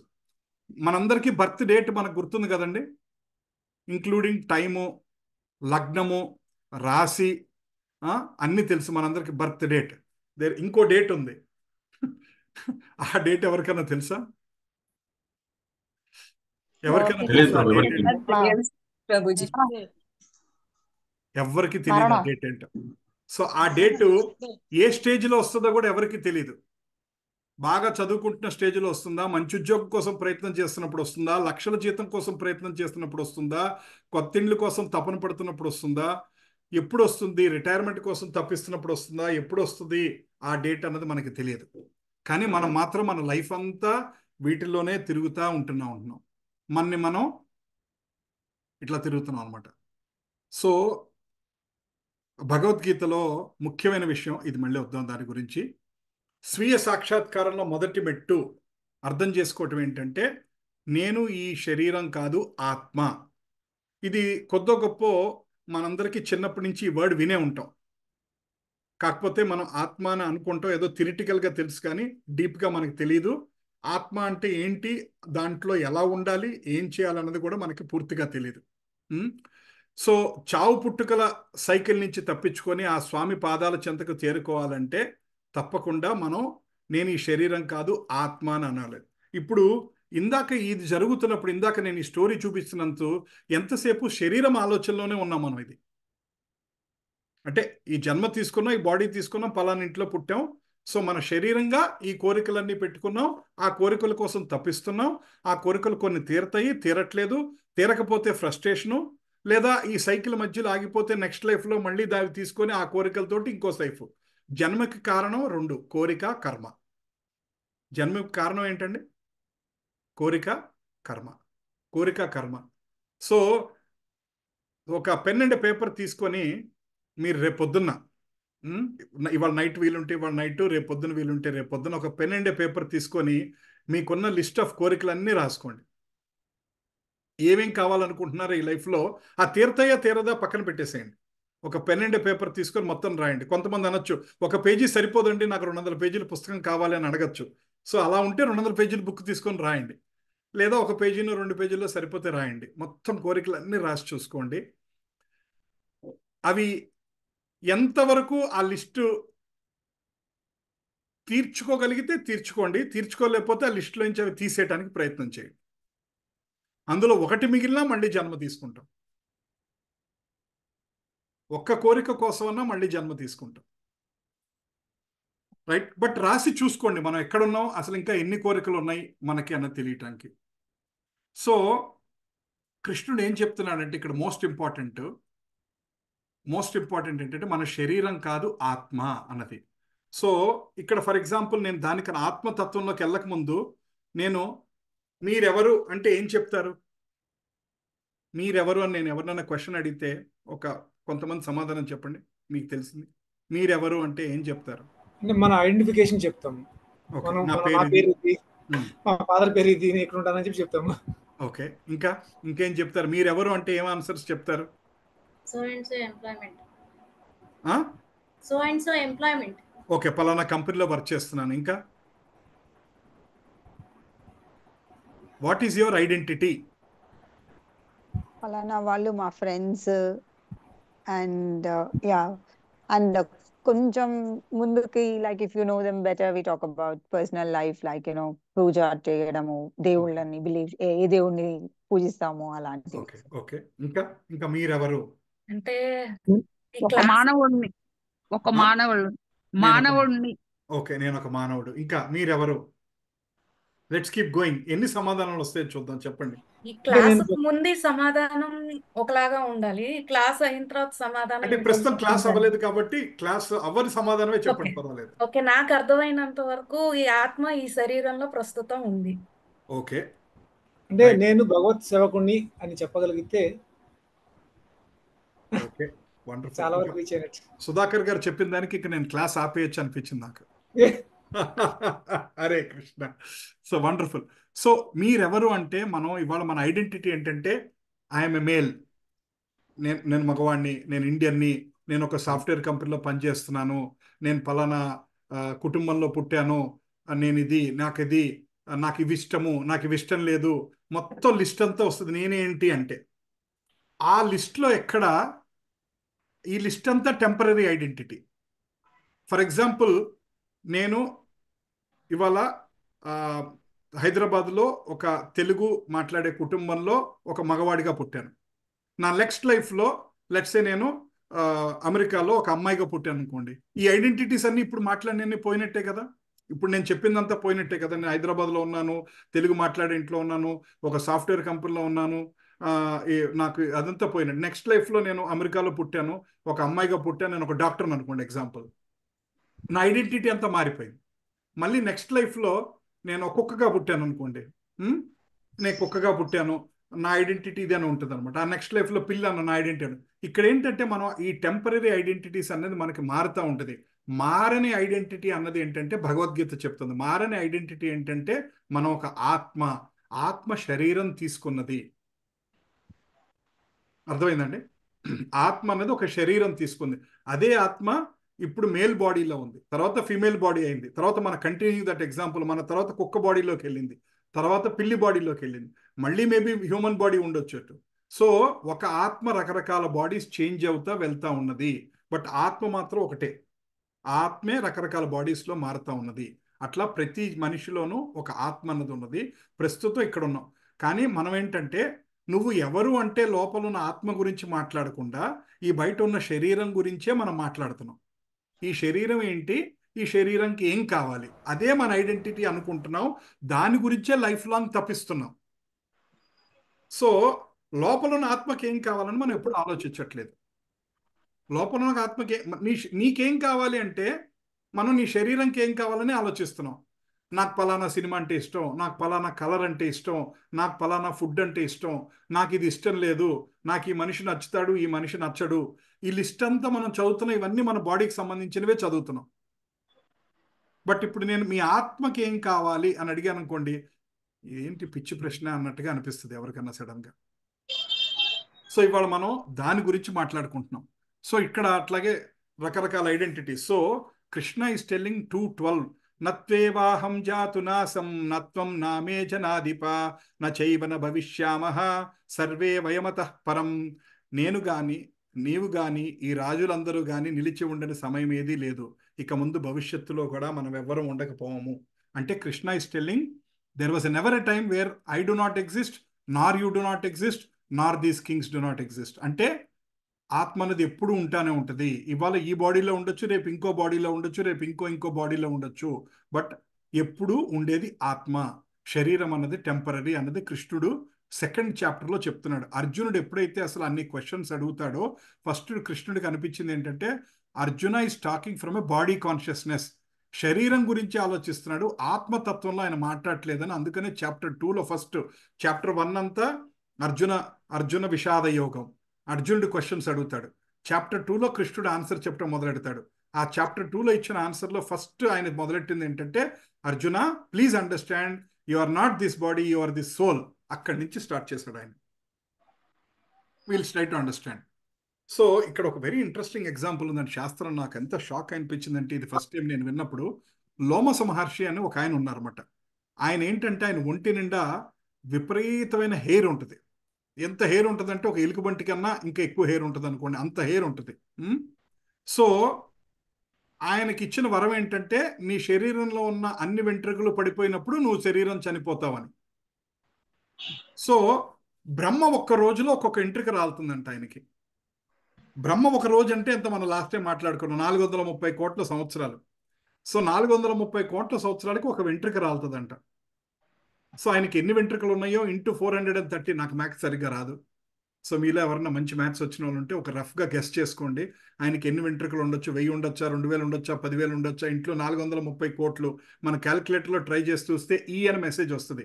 మనందరికీ బర్త్ డేట్ మనకు గుర్తుంది కదండి, ఇంక్లూడింగ్ టైము, లగ్నము, రాశి, అన్నీ తెలుసు మనందరికి. బర్త్ డేట్, ఇంకో డేట్ ఉంది, ఆ డేట్ ఎవరికైనా తెలుసా? ఎవరికైనా తెలుసా? ఎవరికి తెలియదు ఆ డేట్ ఏంటో. సో ఆ డేటు ఏ స్టేజ్లో వస్తుందో కూడా ఎవరికి తెలియదు. బాగా చదువుకుంటున్న స్టేజ్లో వస్తుందా, మంచి ఉద్యోగం కోసం ప్రయత్నం చేస్తున్నప్పుడు వస్తుందా, లక్షల జీతం కోసం ప్రయత్నం చేస్తున్నప్పుడు వస్తుందా, కొత్త ఇండ్ల కోసం తపన పడుతున్నప్పుడు వస్తుందా, ఎప్పుడు వస్తుంది, రిటైర్మెంట్ కోసం తప్పిస్తున్నప్పుడు వస్తుందా, ఎప్పుడు వస్తుంది ఆ డేట్ అన్నది మనకి తెలియదు. కానీ మనం మాత్రం మన లైఫ్ అంతా వీటిల్లోనే తిరుగుతూ ఉంటున్నాం. మనం ఇట్లా తిరుగుతున్నాం అనమాట. సో భగవద్గీతలో ముఖ్యమైన విషయం ఇది, మళ్ళీ వద్దాం దాని గురించి. స్వీయ సాక్షాత్కారంలో మొదటి మెట్టు అర్థం చేసుకోవటం ఏంటంటే, నేను ఈ శరీరం కాదు, ఆత్మ. ఇది కొద్దో గొప్ప మనందరికీ చిన్నప్పటి నుంచి ఈ వర్డ్ వినే ఉంటాం. కాకపోతే మనం ఆత్మ అని అనుకుంటాం, ఏదో థియరిటికల్గా తెలుసు, కానీ డీప్గా మనకు తెలియదు. ఆత్మ అంటే ఏంటి, దాంట్లో ఎలా ఉండాలి, ఏం చేయాలన్నది కూడా మనకి పూర్తిగా తెలియదు. సో చావు పుట్టుకల సైకిల్ నుంచి తప్పించుకొని ఆ స్వామి పాదాల చెంతకు చేరుకోవాలంటే తప్పకుండా మనం నేను ఈ శరీరం కాదు, ఆత్మ అని అనాలి. ఇప్పుడు ఇందాక ఇది జరుగుతున్నప్పుడు, ఇందాక నేను ఈ స్టోరీ చూపిస్తున్నంత ఎంతసేపు శరీరం ఆలోచనలోనే ఉన్నాం మనం. ఇది అంటే ఈ జన్మ తీసుకున్నాం, ఈ బాడీ తీసుకున్నాం, పలానా ఇంట్లో పుట్టాం. సో మన శరీరంగా ఈ కోరికలన్నీ పెట్టుకున్నాం, ఆ కోరికల కోసం తప్పిస్తున్నాం. ఆ కోరికలు కొన్ని తీరతాయి, తీరట్లేదు, తీరకపోతే ఫ్రస్ట్రేషను, లేదా ఈ సైకిల్ మధ్యలో ఆగిపోతే నెక్స్ట్ లైఫ్లో మళ్ళీ దాన్ని తీసుకొని ఆ కోరికలతోటి ఇంకో లైఫ్. జన్మకి కారణం రెండు, కోరిక, కర్మ. జన్మకి కారణం ఏంటండి? కోరిక, కర్మ. కోరిక, కర్మ. సో ఒక పెన్ అండ్ పేపర్ తీసుకొని మీరు రేపొద్దున్న, ఇవాళ నైట్ వీలుంటే ఇవాళ నైట్, రేపు పొద్దున వీలుంటే రేపు పొద్దున ఒక పెన్ అండ్ పేపర్ తీసుకొని మీకున్న లిస్ట్ ఆఫ్ కోరికలన్నీ రాసుకోండి. ఏమేం కావాలనుకుంటున్నారో ఈ లైఫ్లో, ఆ తీరతాయా తీరదా పక్కన పెట్టేసేయండి. ఒక పెన్ అండ్ పేపర్ తీసుకొని మొత్తం రాయండి. కొంతమంది అనొచ్చు, ఒక పేజీ సరిపోదండి, నాకు 200 పేజీల పుస్తకం కావాలి అని అడగచ్చు. సో అలా ఉంటే 200 పేజీల బుక్ తీసుకొని రాయండి, లేదా ఒక పేజీనో 2 పేజీల్లో సరిపోతే రాయండి. మొత్తం కోరికలన్నీ రాసి చూసుకోండి. అవి ఎంతవరకు ఆ లిస్టు తీర్చుకోగలిగితే తీర్చుకోండి, తీర్చుకోలేకపోతే ఆ లిస్టులో నుంచి అవి తీసేయడానికి ప్రయత్నం చేయండి. అందులో ఒకటి మిగిలినా మళ్ళీ జన్మ తీసుకుంటాం. ఒక్క కోరిక కోసమన్నా మళ్ళీ జన్మ తీసుకుంటాం, రైట్? బట్ రాసి చూసుకోండి మనం ఎక్కడున్నాం, అసలు ఇంకా ఎన్ని కోరికలు ఉన్నాయి మనకి అన్నది తెలియటానికి. సో కృష్ణుడు ఏం చెప్తున్నాడంటే ఇక్కడ మోస్ట్ ఇంపార్టెంట్ ఏంటంటే మన శరీరం కాదు, ఆత్మ అన్నది. సో ఇక్కడ ఫర్ ఎగ్జాంపుల్ నేను దానికన్నా ఆత్మతత్వంలోకి వెళ్ళక ముందు నేను మీరెవరు అంటే ఏం చెప్తారు? మీరెవరు అని నేను ఎవరినైనా క్వశ్చన్ అడిగితే కొంతమంది సమాధానం చెప్పండి మీకు తెలిసింది. మీరెవరు అంటే ఏం చెప్తారు? అంటే మన ఐడెంటిఫికేషన్ చెప్తాము. నా పేరు ఇది, మా ఫాదర్ పేరు ఇది, నేను ఇక్కడ ఉంటానని చెప్పి చెప్తాము. ఓకే, ఇంకేం చెప్తారు? మీరెవరు అంటే ఏం ఆన్సర్స్ చెప్తారు? So and so employment. ఆ so and so employment. Okay, పలానా కంపెనీలో వర్క్ చేస్తున్నాను. ఇంకా వాట్ ఈస్ యువర్ ఐడెంటిటీ? పలానా వాళ్ళు మా ఫ్రెండ్స్. అండ్ అండ్ కొంచెం ముందుకి like if you know them better we talk about personal life, like పూజ చేయడము, దేవుళ్ళని బిలీవ్, ఏ దేవుణ్ణి పూజిస్తాము అలాంటివి. ఓకే ఓకే, ఇంకా మీరెవరు అంటే ఒక మానవుడిని, మానవుడిని. ఓకే, నేను ఒక మానవుడు. ఇంకా మీరెవరు? Let's keep going. ఎన్ని సమాధానాలు వస్తాయో చూద్దాం, చెప్పండి. ఈ క్లాస్ ముందు సమాధానం ఒకలాగా ఉండాలి, క్లాస్ అయిన తర్వాత సమాధానం అంటే ప్రస్తుతం క్లాస్ అవ్వలేదు కాబట్టి క్లాస్ అవ్వని సమాధానమే చెప్పండి, పర్వాలేదు. ఓకే, నాకు అర్థమైనంత వరకు ఈ ఆత్మ ఈ శరీరంలో ప్రస్తుతం ఉంది. ఓకే, అంటే నేను భగవత్ సేవకుణ్ణి అని చెప్పగలిగితే ఓకే, వండర్ఫుల్. చాలా వరకు రీచ్ అయినట్టు. సుధాకర్ గారు చెప్పిన దానికి ఇక నేను క్లాస్ ఆపేయచ్చు అనిపించింది నాకు. Hare Krishna. So wonderful. So మీరెవరు అంటే ఇవాళ మన ఐడెంటిటీ ఏంటంటే ఐఎమ్ ఎ మేల్, నేను మగవాడిని, నేను ఇండియన్ని, నేను ఒక సాఫ్ట్వేర్ కంపెనీలో పనిచేస్తున్నాను, నేను పలానా కుటుంబంలో పుట్టాను, నేను ఇది, నాకు ఇవి ఇష్టము, నాకు ఇవి ఇష్టం లేదు, మొత్తం లిస్ట్ అంతా వస్తుంది నేనేంటి అంటే. ఆ లిస్ట్లో ఎక్కడ ఈ లిస్ట్ అంతా టెంపరీ ఐడెంటిటీ. ఫర్ ఎగ్జాంపుల్ నేను ఇవాళ హైదరాబాద్లో ఒక తెలుగు మాట్లాడే కుటుంబంలో ఒక మగవాడిగా పుట్టాను. నా నెక్స్ట్ లైఫ్లో లెట్సే నేను అమెరికాలో ఒక అమ్మాయిగా పుట్టాను అనుకోండి. ఈ ఐడెంటిటీస్ అన్నీ ఇప్పుడు మాట్లాడినన్నీ పోయినట్టే కదా. ఇప్పుడు నేను చెప్పిందంతా పోయినట్టే కదా. నేను హైదరాబాద్లో ఉన్నాను, తెలుగు మాట్లాడే ఇంట్లో ఉన్నాను, ఒక సాఫ్ట్వేర్ కంపెనీలో ఉన్నాను, నాకు అదంతా పోయినట్టు. నెక్స్ట్ లైఫ్లో నేను అమెరికాలో పుట్టాను, ఒక అమ్మాయిగా పుట్టాను, నేను ఒక డాక్టర్ని అనుకోండి ఎగ్జాంపుల్. నా ఐడెంటిటీ అంతా మారిపోయింది. మళ్ళీ నెక్స్ట్ లైఫ్లో నేను కుక్కగా పుట్టాను అనుకోండి, నేను కుక్కగా పుట్టాను, నా ఐడెంటిటీ ఇది అని ఉంటుంది అనమాట. ఆ నెక్స్ట్ లైఫ్లో పిల్లి అన్న నా ఐడెంటిటీ అని. ఇక్కడ ఏంటంటే మనం ఈ టెంపరీ ఐడెంటిటీస్ అనేది మనకి మారుతూ ఉంటుంది. మారని ఐడెంటిటీ అన్నది ఏంటంటే భగవద్గీత చెప్తుంది. మారని ఐడెంటిటీ ఏంటంటే మనం ఒక ఆత్మ శరీరం తీసుకున్నది. అర్థమైందండి? ఆత్మ అనేది ఒక శరీరం తీసుకుంది. అదే ఆత్మ ఇప్పుడు మేల్ బాడీలో ఉంది, తర్వాత ఫీమేల్ బాడీ అయింది, తర్వాత మన కంటిన్యూ దట్ ఎగ్జాంపుల్ మన తర్వాత కుక్క బాడీలోకి వెళ్ళింది, తర్వాత పిల్లి బాడీలోకి వెళ్ళింది, మళ్ళీ మేబీ హ్యూమన్ బాడీ ఉండొచ్చు. సో ఒక ఆత్మ రకరకాల బాడీస్ చేంజ్ అవుతా వెళ్తా ఉన్నది. బట్ ఆత్మ మాత్రం ఒకటే. ఆత్మే రకరకాల బాడీస్లో మారుతూ ఉన్నది. అట్లా ప్రతి మనిషిలోనూ ఒక ఆత్మ అన్నది ఉన్నది. ప్రస్తుతం ఇక్కడ ఉన్నాం. కానీ మనం ఏంటంటే నువ్వు ఎవరు అంటే లోపల ఉన్న ఆత్మ గురించి మాట్లాడకుండా ఈ బయట ఉన్న శరీరం గురించే మనం మాట్లాడుతున్నాం. ఈ శరీరం ఏంటి, ఈ శరీరంకి ఏం కావాలి, అదే మన ఐడెంటిటీ అనుకుంటున్నాం. దాని గురించే లైఫ్ లాంగ్ తప్పిస్తున్నాం. సో లోపల ఉన్న ఆత్మకి ఏం కావాలని మనం ఎప్పుడు ఆలోచించట్లేదు. లోపల ఉన్న ఆత్మకి నీకేం కావాలి అంటే మనం నీ శరీరంకి ఏం కావాలని ఆలోచిస్తున్నాం. నాకు పలానా సినిమా అంటే ఇష్టం, నాకు పలానా కలర్ అంటే ఇష్టం, నాకు పలానా ఫుడ్ అంటే ఇష్టం, నాకు ఇది ఇష్టం లేదు, నాకు ఈ మనిషి నచ్చుతాడు, ఈ మనిషి నచ్చడు. ఈ లిస్ట్ అంతా మనం చదువుతున్నాం. ఇవన్నీ మన బాడీకి సంబంధించినవే చదువుతున్నాం. బట్ ఇప్పుడు నేను మీ ఆత్మకి ఏం కావాలి అని అడిగాను అనుకోండి, ఏంటి పిచ్చి ప్రశ్న అన్నట్టుగా అనిపిస్తుంది ఎవరికన్నా సడన్గా. సో ఇవాళ మనం దాని గురించి మాట్లాడుకుంటున్నాం. సో ఇక్కడ అట్లాగే రకరకాల identities. So Krishna is telling 2:12 నత్వేవాహం జాతు నాసం నత్వం నామే జనాధిప నైవన భవిష్యామః సర్వే వయమతః పరం. నేను గాని నీవు గాని ఈ రాజులందరూ గాని నిలిచి ఉండని సమయం ఏదీ లేదు. ఇక ముందు భవిష్యత్తులో కూడా మనం ఎవ్వరం ఉండకపోవము. అంటే Krishna is telling there was never a time where I do not exist, Nar you do not exist, Nar these Kings do not exist. అంటే ఆత్మ అనేది ఎప్పుడు ఉంటానే ఉంటుంది. ఇవాళ ఈ బాడీలో ఉండొచ్చు, రేపు ఇంకో బాడీలో ఉండొచ్చు, రేపు ఇంకో బాడీలో ఉండొచ్చు. బట్ ఎప్పుడు ఉండేది ఆత్మ. శరీరం అన్నది టెంపరీ అన్నది కృష్ణుడు 2nd చాప్టర్లో చెప్తున్నాడు. అర్జునుడు ఎప్పుడైతే అసలు అన్ని క్వశ్చన్స్ అడుగుతాడో ఫస్ట్ కృష్ణుడికి అనిపించింది ఏంటంటే Arjuna is talking from a body consciousness. శరీరం గురించి ఆలోచిస్తున్నాడు, ఆత్మతత్వంలో ఆయన మాట్లాడలేదని. అందుకనే చాప్టర్ 2లో ఫస్ట్ చాప్టర్ 1 అంతా అర్జున విషాద యోగం. అర్జునుడు క్వశ్చన్స్ అడుగుతాడు. చాప్టర్ 2లో కృష్ణుడు ఆన్సర్ చెప్పడం మొదలెడతాడు. ఆ చాప్టర్ 2లో ఇచ్చిన ఆన్సర్లో ఫస్ట్ ఆయన మొదలెట్టింది ఏంటంటే Arjuna please understand you are not this body, you are this soul. అక్కడి నుంచి స్టార్ట్ చేశాడు ఆయన. We'll try to understand. So ఇక్కడ ఒక వెరీ ఇంట్రెస్టింగ్ ఎగ్జాంపుల్ ఉందండి. శాస్త్రం నాకు ఎంత షాక్ అనిపించిందంటే ఇది ఫస్ట్ టైం నేను విన్నప్పుడు. లోమస మహర్షి అని ఒక ఆయన ఉన్నారన్నమాట. ఆయన ఏంటంటే ఆయన ఒంటి నిండా విపరీతమైన హెయిర్ ఉంటుంది. ఎంత హెయిర్ ఉంటుంది అంటే ఒక ఎలుగుబంటి కన్నా ఇంకా ఎక్కువ హెయిర్ ఉంటుంది అనుకోండి, అంత హెయిర్ ఉంటుంది. సో ఆయనకి ఇచ్చిన వరం ఏంటంటే నీ శరీరంలో ఉన్న అన్ని వెంట్రుకలు పడిపోయినప్పుడు నువ్వు శరీరం చనిపోతావని. సో బ్రహ్మ ఒక్క రోజులో ఒక్కొక్క వెంట్రుక రాలుతుందంట ఆయనకి. బ్రహ్మ ఒక రోజు అంటే ఎంత మనం లాస్ట్ టైం మాట్లాడుకున్నాం 430 కోట్ల సంవత్సరాలు. సో 430 కోట్ల సంవత్సరాలకి ఒక వెంట్రుక రాలుతుందంట. సో ఆయనకి ఎన్ని వెంట్రుకలు ఉన్నాయో ఇంటూ 430. నాకు మ్యాథ్స్ సరిగ్గా రాదు. సో మీలో ఎవరన్నా మంచి మ్యాథ్స్ వచ్చిన వాళ్ళు ఉంటే ఒక రఫ్గా గెస్ చేసుకోండి. ఆయనకి ఎన్ని వెంట్రుకలు ఉండొచ్చు? 1000 ఉండొచ్చా, 2000 ఉండొచ్చా, 10,000 ఉండొచ్చా? ఇంట్లో 430 కోట్లు. మన క్యాల్కులేటర్లో ట్రై చేసి చూస్తే ఈ అని మెసేజ్ వస్తుంది.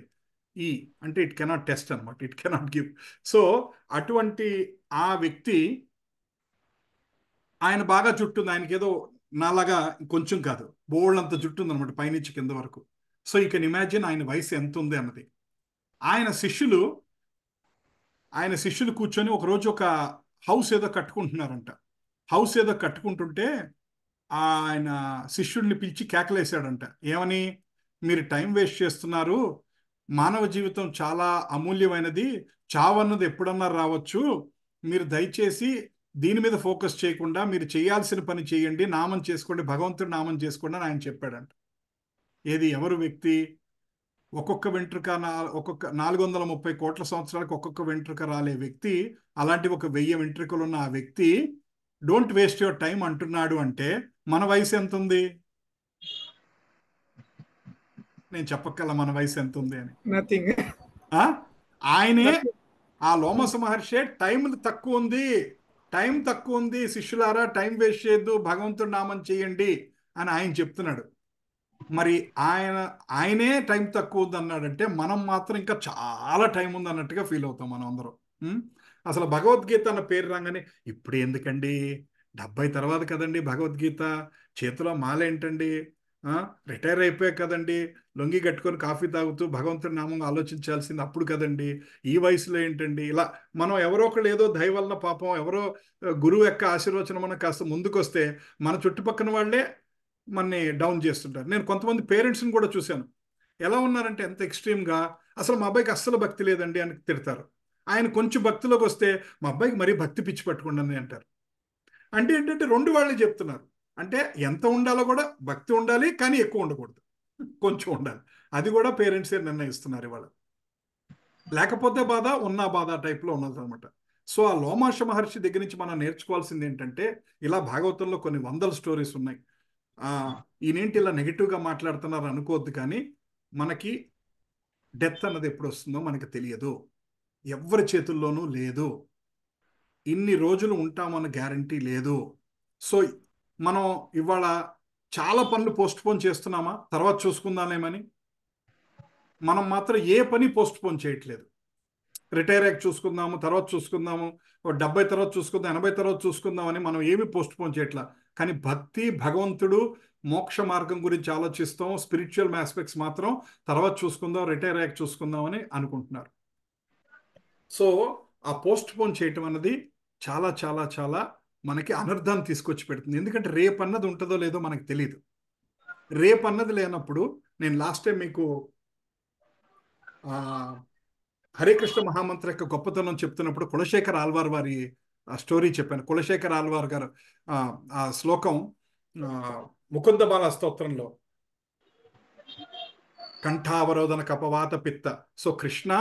ఈ అంటే ఇట్ కెనాట్ టెస్ట్ అనమాట, ఇట్ కెనాట్ గివ్. సో అటువంటి ఆ వ్యక్తి ఆయన బాగా జుట్టు ఉంది. ఆయనకి ఏదో నాలాగా కొంచెం కాదు, బోళ్ళంత జుట్టు ఉందన్నమాట పైనుంచి కింద వరకు. సో యూ కెన్ ఇమాజిన్ ఆయన వయసు ఎంత ఉంది అన్నది. ఆయన శిష్యులు కూర్చొని ఒకరోజు ఒక హౌస్ ఏదో కట్టుకుంటున్నారంట. హౌస్ ఏదో కట్టుకుంటుంటే ఆయన శిష్యుడిని పిలిచి కేకలేశాడంట. ఏమని? మీరు టైం వేస్ట్ చేస్తున్నారు, మానవ జీవితం చాలా అమూల్యమైనది, చావు అన్నది ఎప్పుడన్నా రావచ్చు, మీరు దయచేసి దీని మీద ఫోకస్ చేయకుండా మీరు చేయాల్సిన పని చేయండి, నామం చేసుకోండి, భగవంతుడి నామం చేసుకోండి అని ఆయన చెప్పాడంట. ఏది ఎవరు వ్యక్తి? ఒక్కొక్క వెంట్రుక 430 కోట్ల సంవత్సరాలకు ఒక్కొక్క వెంట్రుక రాలే వ్యక్తి, అలాంటి ఒక 1000 వెంట్రుకలు ఉన్న ఆ వ్యక్తి డోంట్ వేస్ట్ యువర్ టైం అంటున్నాడు. అంటే మన వయసు ఎంత ఉంది? నేను చెప్పగల మన వయసు ఎంత ఉంది అని? నథింగ్. ఆయనే ఆ లోమస మహర్షి టైం తక్కువ ఉంది, శిష్యులారా టైం వేస్ట్ చేయొద్దు, భగవంతుడి నామం చేయండి అని ఆయన చెప్తున్నాడు. మరి ఆయనే టైం తక్కువ ఉంది అన్నాడంటే మనం మాత్రం ఇంకా చాలా టైం ఉంది అన్నట్టుగా ఫీల్ అవుతాం మనం అందరం. అసలు భగవద్గీత అన్న పేరు రాగానే ఇప్పుడు ఎందుకండి, 70 తర్వాత కదండి భగవద్గీత, చేతిలో మాల ఏంటండి, రిటైర్ అయిపోయాక కదండి లొంగి కట్టుకొని కాఫీ తాగుతూ భగవంతుడి నామం ఆలోచించాల్సింది అప్పుడు కదండి, ఈ వయసులో ఏంటండి, ఇలా మనం ఎవరో ఒకళ్ళు ఏదో దయ వలన పాపం ఎవరో గురువు యొక్క ఆశీర్వచనం మనం కాస్త ముందుకు వస్తే మన చుట్టుపక్కల వాళ్ళే మనని డౌన్ చేస్తుంటారు. నేను కొంతమంది పేరెంట్స్ని కూడా చూశాను, ఎలా ఉన్నారంటే ఎంత ఎక్స్ట్రీమ్గా, అసలు మా అబ్బాయికి అస్సలు భక్తి లేదండి అని తిడతారు. ఆయన కొంచెం భక్తిలోకి వస్తే మా అబ్బాయికి మరీ భక్తి పిచ్చి పట్టుకుంటుంది అంటారు. అంటే ఏంటంటే రెండు వాళ్ళే చెప్తున్నారు. అంటే ఎంత ఉండాలో కూడా భక్తి ఉండాలి, కానీ ఎక్కువ ఉండకూడదు, కొంచెం ఉండాలి. అది కూడా పేరెంట్సే నిర్ణయిస్తున్నారు ఇవాళ. లేకపోతే బాధ, ఉన్నా బాధ టైప్లో ఉన్నదన్నమాట. సో ఆ లోమాష మహర్షి దగ్గర నుంచి మనం నేర్చుకోవాల్సింది ఏంటంటే, ఇలా భాగవతంలో కొన్ని వందల స్టోరీస్ ఉన్నాయి. ఈయనేంటి ఇలా నెగిటివ్గా మాట్లాడుతున్నారు అనుకోవద్దు, కానీ మనకి డెత్ అన్నది ఎప్పుడు వస్తుందో మనకి తెలియదు, ఎవరి చేతుల్లోనూ లేదు, ఇన్ని రోజులు ఉంటామన్న గ్యారంటీ లేదు. సో మనం ఇవాళ చాలా పనులు పోస్ట్పోన్ చేస్తున్నామా, తర్వాత చూసుకుందామని. మనం మాత్రం ఏ పని పోస్ట్పోన్ చేయట్లేదు. రిటైర్ అయ్యాక చూసుకుందాము, తర్వాత చూసుకుందాము, 70 తర్వాత చూసుకుందాం, 80 తర్వాత చూసుకుందామని మనం ఏమి పోస్ట్పోన్ చేయట్లా. కానీ భక్తి, భగవంతుడు, మోక్ష మార్గం గురించి ఆలోచిస్తాం, స్పిరిచువల్ ఆస్పెక్ట్స్ మాత్రం తర్వాత చూసుకుందాం, రిటైర్ అయ్యాక చూసుకుందామని అనుకుంటున్నారు. సో ఆ పోస్ట్పోన్ చేయటం అన్నది చాలా చాలా చాలా మనకి అనర్థాన్ని తీసుకొచ్చి పెడుతుంది. ఎందుకంటే రేపు అన్నది ఉంటుందో లేదో మనకు తెలియదు. రేపు అన్నది లేనప్పుడు, నేను లాస్ట్ టైం మీకు హరే కృష్ణ మహామంత్ర యొక్క గొప్పతనం చెప్తున్నప్పుడు కులశేఖర ఆల్వార్ వారి స్టోరీ చెప్పాను. కులశేఖర ఆల్వార్ గారు ఆ శ్లోకం ముకుంద బాల స్తోత్రంలో, కంఠావరోధన కపవాత పిత్త. సో కృష్ణ,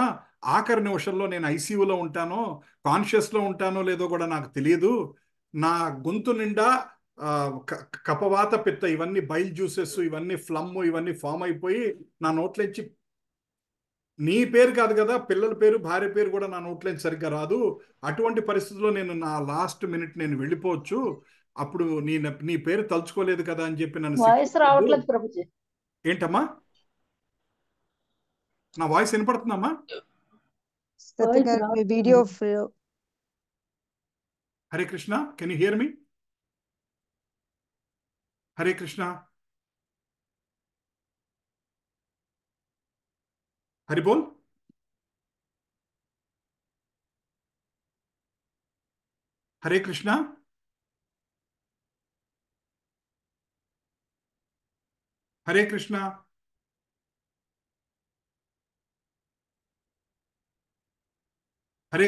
ఆఖరి నిమిషంలో నేను ఐసీయూలో ఉంటానో, కాన్షియస్లో ఉంటానో లేదో కూడా నాకు తెలియదు, నా గొంతు నిండా కపవాత పిత్త, ఇవన్నీ బైల్ జ్యూసెస్, ఇవన్నీ ఫ్లమ్, ఇవన్నీ ఫామ్ అయిపోయి నా నోట్లోంచి నీ పేరు కాదు కదా, పిల్లల పేరు, భార్య పేరు కూడా నా నోట్లోంచి సరిగ్గా రాదు. అటువంటి పరిస్థితుల్లో నేను నా లాస్ట్ మినిట్ నేను వెళ్ళిపోవచ్చు, అప్పుడు నీ పేరు తలుచుకోలేదు కదా అని చెప్పి నన్ను వాయిస్ రావట్లేదు ప్రభుజీ. ఏంటమ్మా, నా వాయిస్ వినపడుతుందమ్మా? Video Hare Krishna, can you hear me? Hare Krishna, Hari బోల్. హరే కృష్ణ, హరే కృష్ణ, హరే